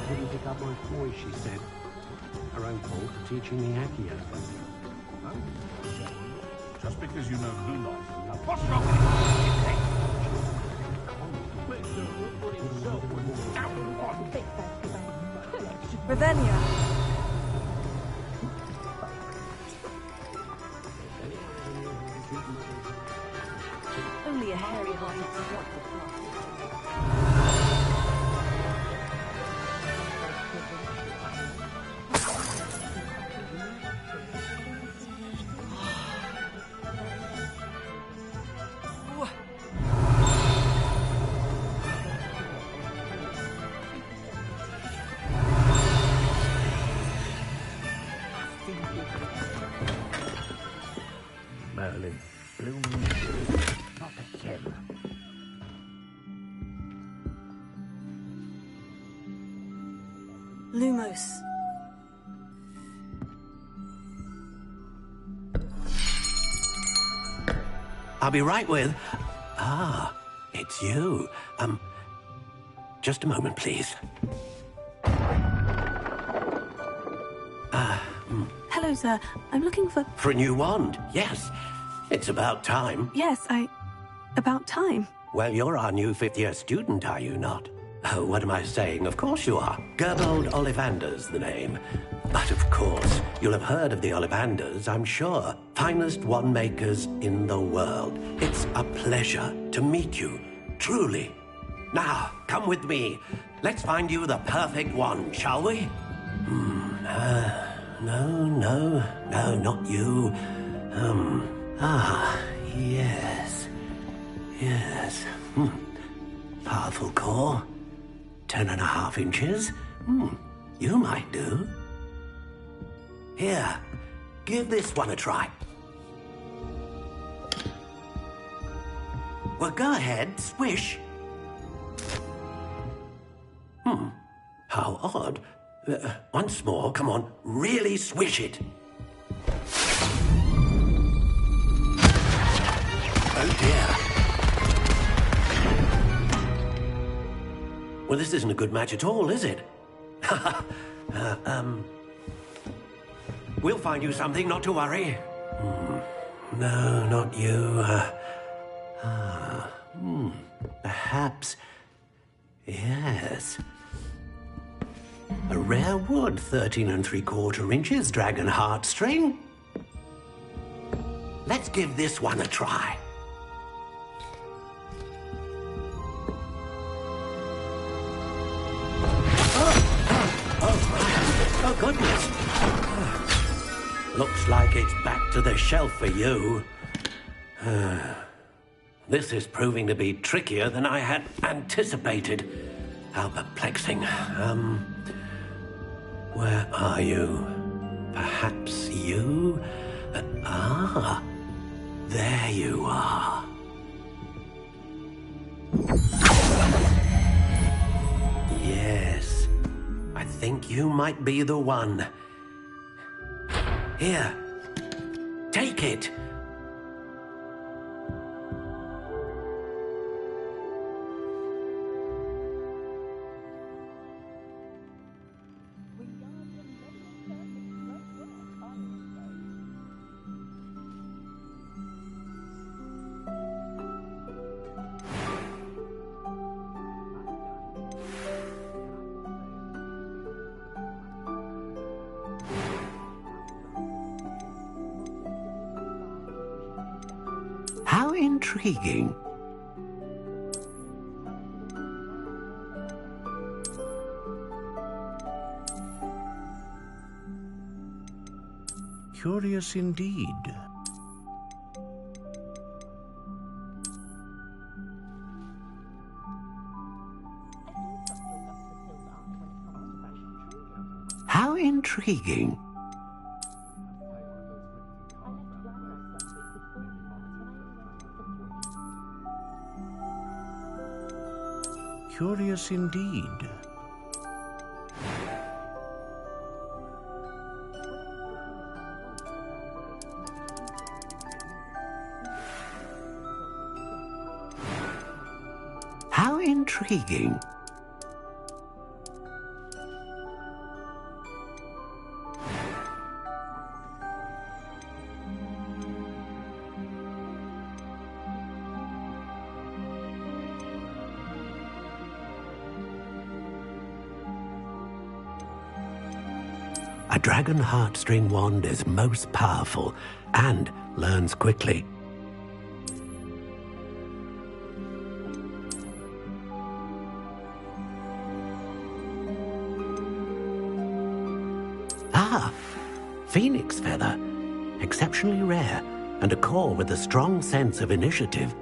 Speaker 17: Didn't pick up my toy, she said. Her own fault for teaching me Accio.
Speaker 7: Just because you know Lumos.
Speaker 14: What's wrong with it?
Speaker 15: Revelio. Only a hairy-hearted slut.
Speaker 17: Merlin, Bloom, not again.
Speaker 15: Lumos.
Speaker 4: I'll be right with... Ah, it's you. Just a moment, please.
Speaker 15: Hello, sir. I'm looking for...
Speaker 4: For a new wand, yes. It's about time.
Speaker 15: Yes, about time.
Speaker 4: Well, you're our new fifth-year student, are you not? Oh, what am I saying? Of course you are. Gerbold Ollivander's the name. But of course, you'll have heard of the Ollivanders, I'm sure. Finest wand makers in the world. It's a pleasure to meet you, truly. Now, come with me. Let's find you the perfect wand, shall we? No, not you. Yes. Powerful core. 10.5 inches. You might do. Here, give this one a try. Well, go ahead, swish. How odd. Once more, come on, really swish it. Oh dear. Well, this isn't a good match at all, is it? We'll find you something, not to worry. No, not you. Perhaps. Yes. A rare wood, 13 3/4 inches, dragon heartstring. Let's give this one a try. Oh, goodness. Looks like it's back to the shelf for you. This is proving to be trickier than I had anticipated. How perplexing. Where are you? Perhaps you? There you are. Yes, I think you might be the one. Here, take it. How intriguing.
Speaker 17: Curious indeed.
Speaker 4: How intriguing.
Speaker 17: Curious indeed.
Speaker 4: How intriguing. A dragon heartstring wand is most powerful and learns quickly. Phoenix feather. Exceptionally rare, and a core with a strong sense of initiative.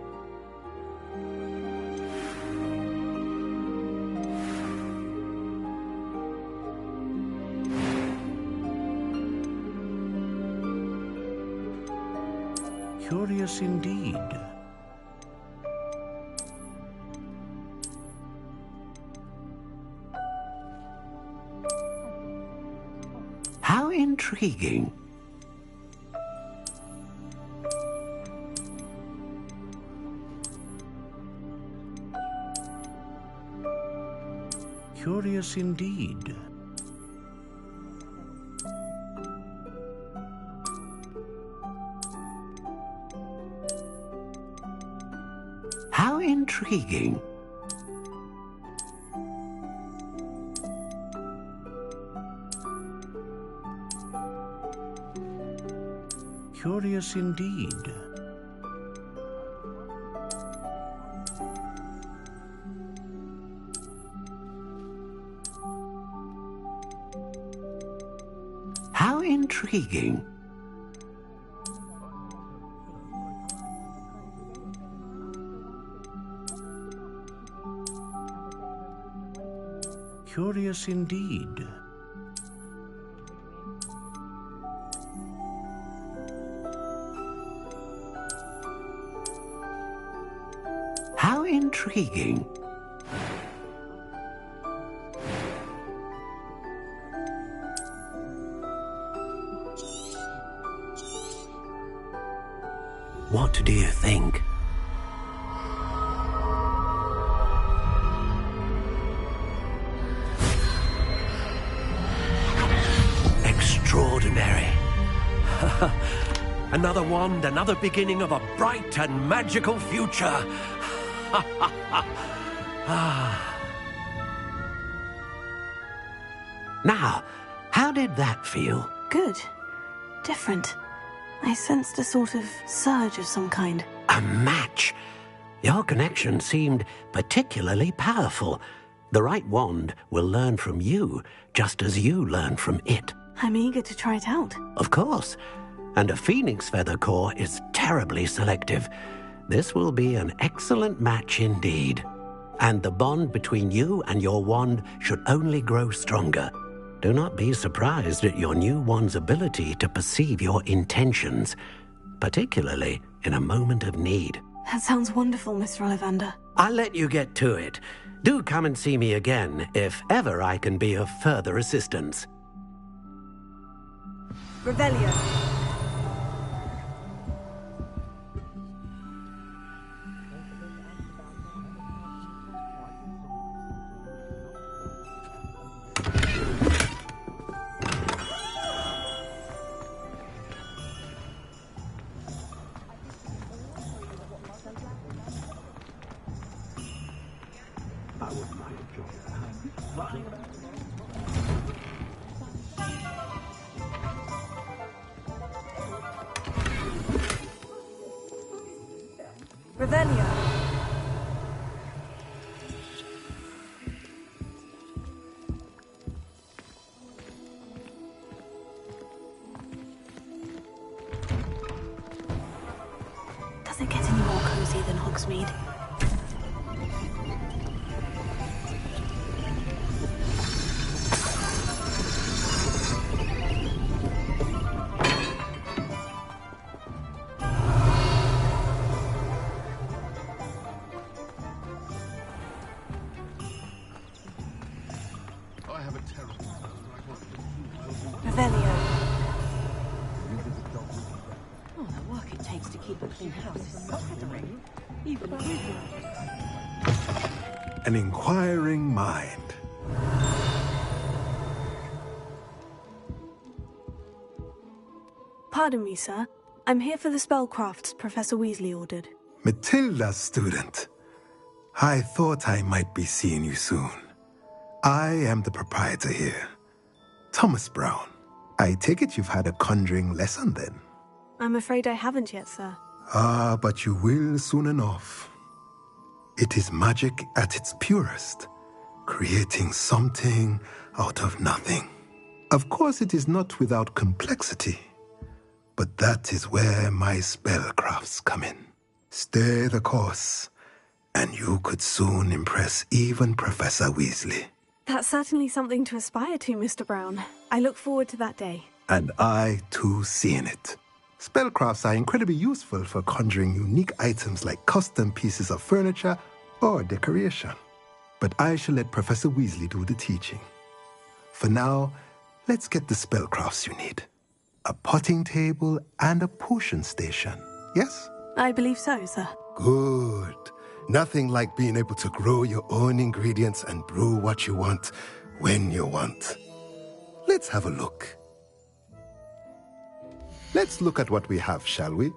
Speaker 17: Curious indeed.
Speaker 4: How intriguing.
Speaker 17: Curious indeed.
Speaker 4: How intriguing.
Speaker 17: Curious indeed.
Speaker 4: How intriguing.
Speaker 17: Curious indeed.
Speaker 4: How intriguing. What do you think? Extraordinary. Another wand, another beginning of a bright and magical future. Now, how did that feel?
Speaker 1: Good. Different. I sensed a sort of surge of some kind.
Speaker 4: A match. Your connection seemed particularly powerful. The right wand will learn from you, just as you learn from it.
Speaker 1: I'm eager to try it out.
Speaker 4: Of course. And a phoenix feather core is terribly selective. This will be an excellent match indeed. And the bond between you and your wand should only grow stronger. Do not be surprised at your new wand's ability to perceive your intentions, particularly in a moment of need.
Speaker 1: That sounds wonderful, Mr. Ollivander.
Speaker 4: I'll let you get to it. Do come and see me again if ever I can be of further assistance.
Speaker 10: Revelio. Revelio.
Speaker 1: Does it get any more cozy than Hogsmeade?
Speaker 10: Revelio.
Speaker 16: Oh, the work it takes to keep a clean house is staggering. Even you.
Speaker 18: An inquiring mind.
Speaker 15: Pardon me, sir. I'm here for the spellcrafts Professor Weasley ordered.
Speaker 18: Matilda's student. I thought I might be seeing you soon. I am the proprietor here, Thomas Brown. I take it you've had a conjuring lesson then?
Speaker 15: I'm afraid I haven't yet, sir.
Speaker 18: Ah, but you will soon enough. It is magic at its purest, creating something out of nothing. Of course, it is not without complexity, but that is where my spellcrafts come in. Stay the course, and you could soon impress even Professor Weasley.
Speaker 15: That's certainly something to aspire to, Mr. Brown. I look forward to that day.
Speaker 18: And I, too, seeing it. Spellcrafts are incredibly useful for conjuring unique items like custom pieces of furniture or decoration. But I shall let Professor Weasley do the teaching. For now, let's get the spellcrafts you need. A potting table and a potion station, yes?
Speaker 15: I believe so, sir.
Speaker 18: Good. Nothing like being able to grow your own ingredients and brew what you want when you want. Let's have a look. Let's look at what we have, shall we?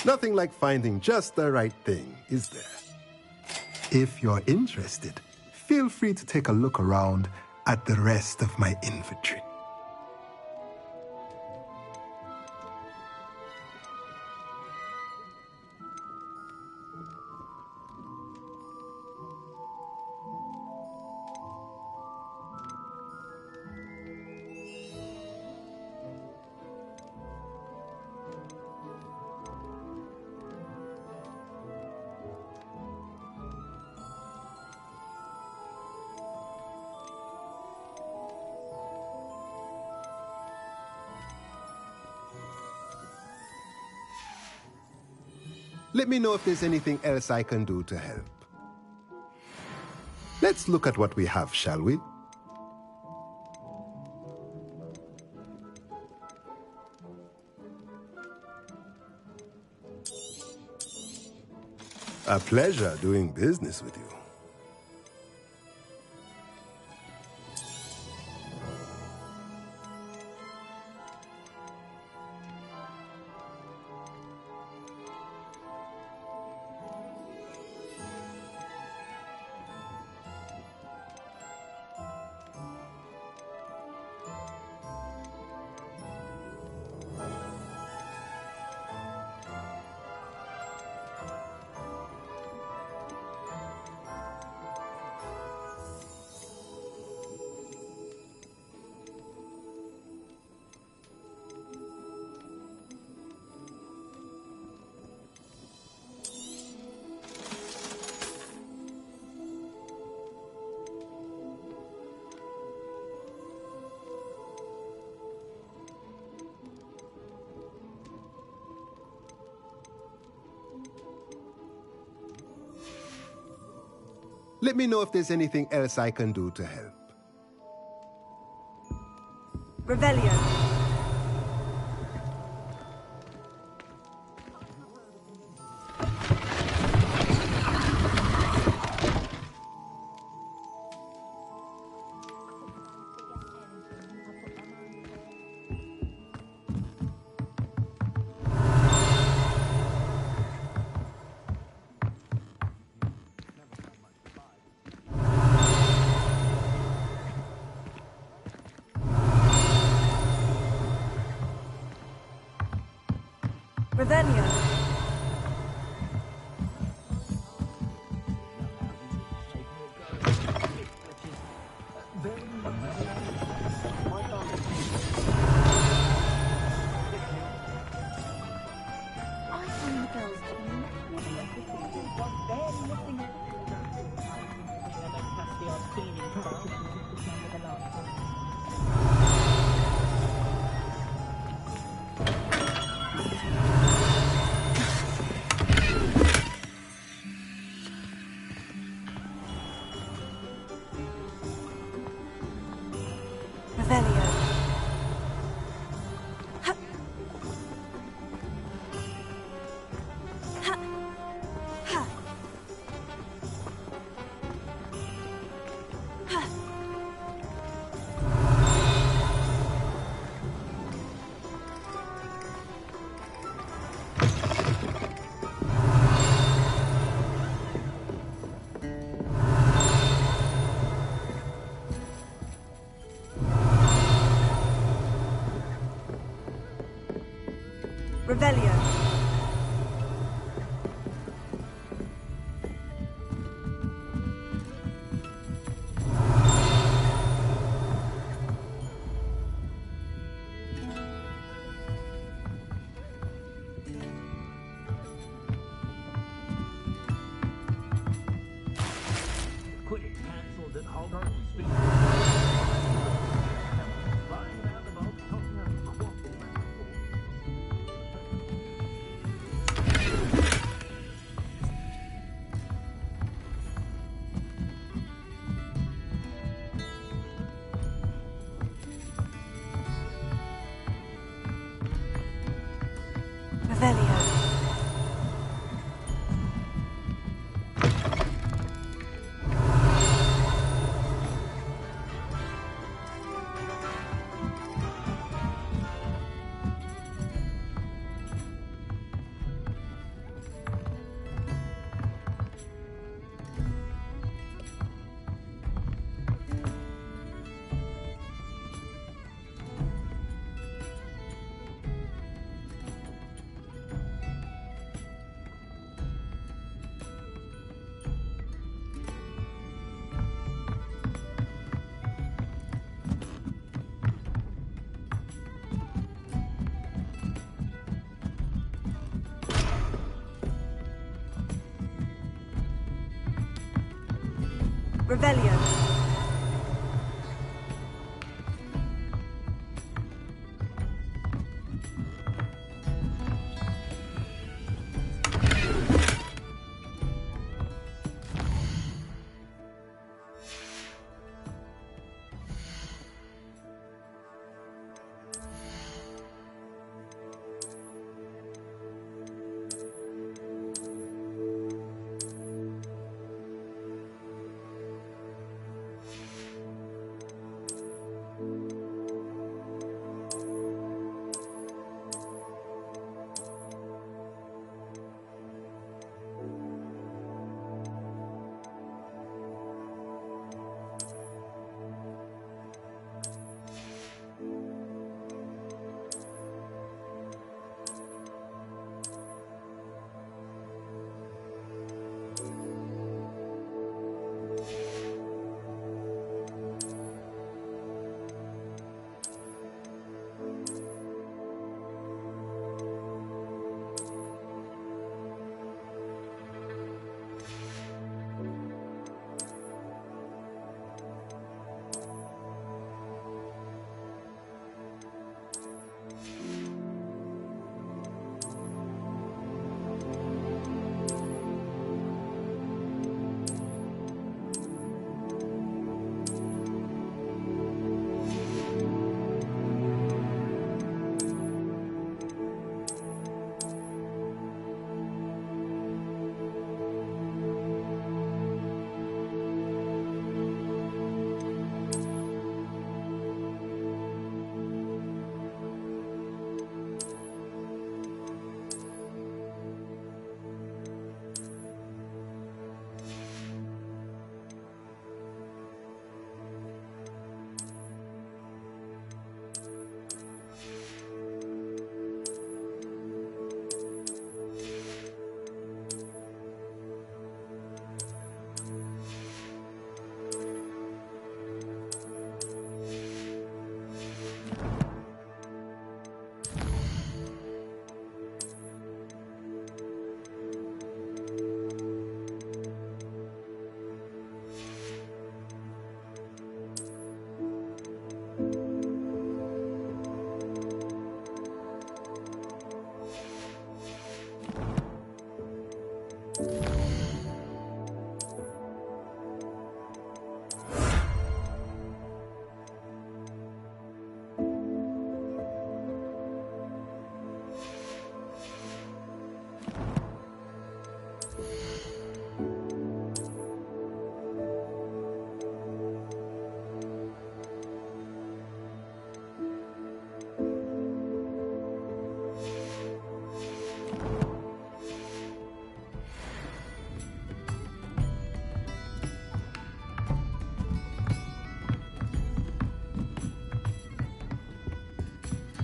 Speaker 18: Nothing like finding just the right thing, is there? If you're interested, feel free to take a look around at the rest of my inventory. Let me know if there's anything else I can do to help. Let's look at what we have, shall we? A pleasure doing business with you. Let me know if there's anything else I can do to help.
Speaker 10: Revelio. Revelio. Revelio. Ha. Ha. Ha. Ha. Revelio.
Speaker 14: Quidditch cancelled at Hogwarts Legacy. Flying roundabout, Tottenham, Quaffle,
Speaker 10: Revelio. Revelio.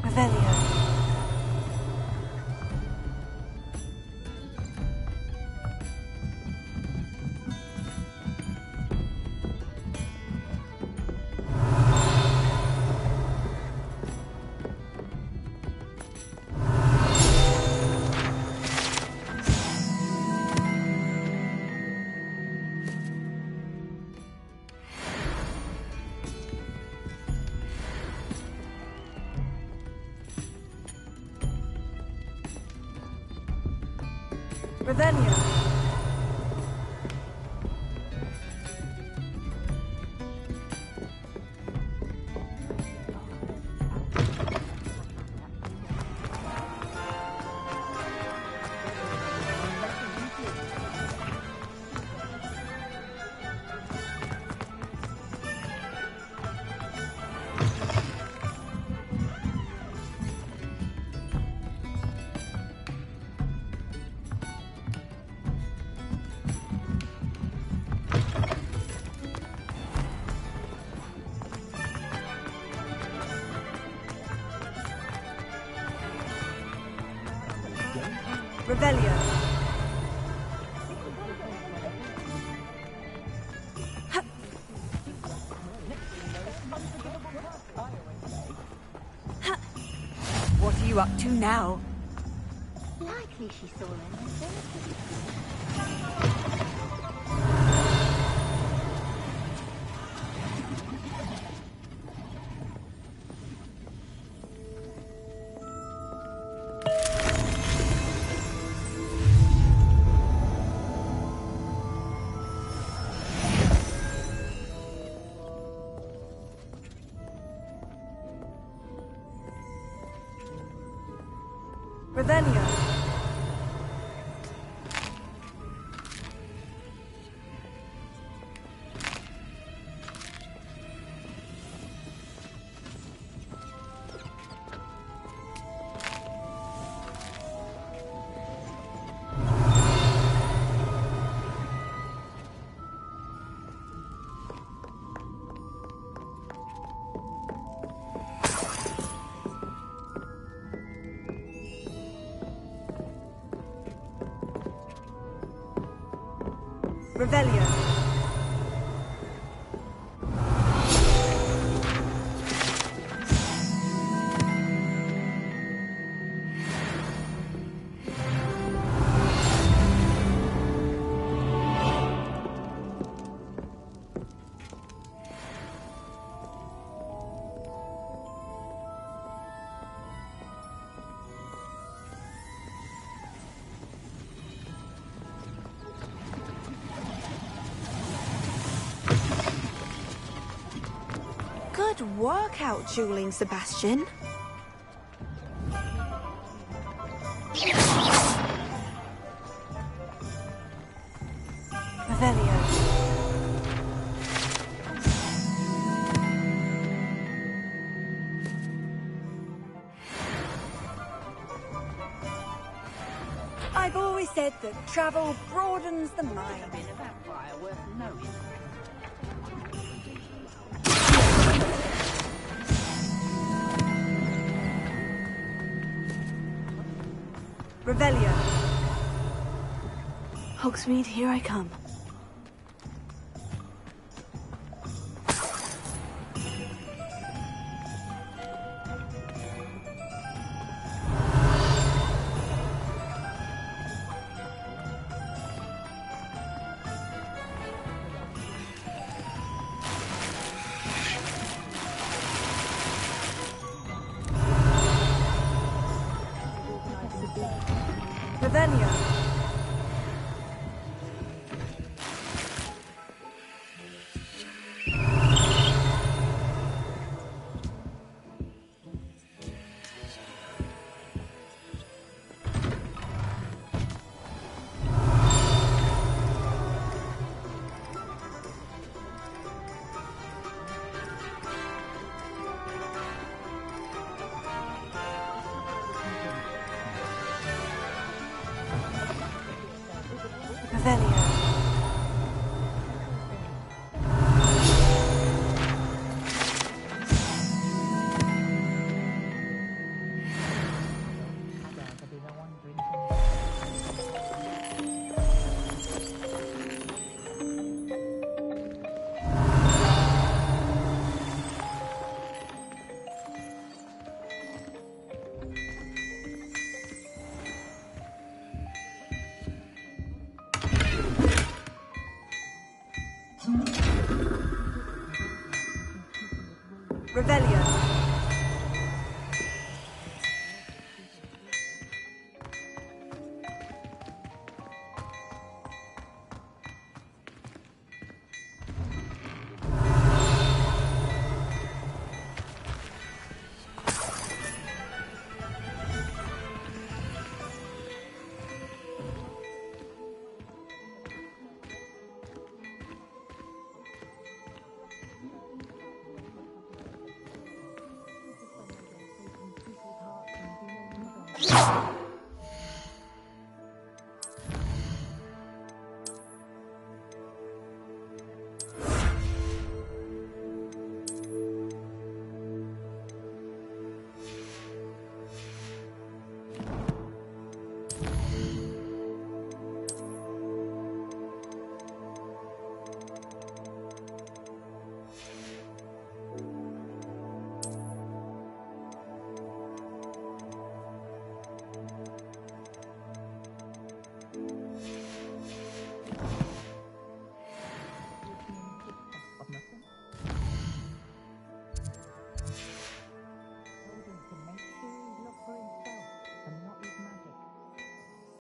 Speaker 10: Revelio. Revelio. Revelio. What are you up to now?
Speaker 13: Likely she saw anything.
Speaker 10: Revelio. Revelio. Good work out dueling, Sebastian. Revelio. I've always said that travel broadens the mind.
Speaker 13: A vampire worth knowing.
Speaker 10: Revelio.
Speaker 15: Hogsmeade, here I come.
Speaker 10: Revelio. Revelio.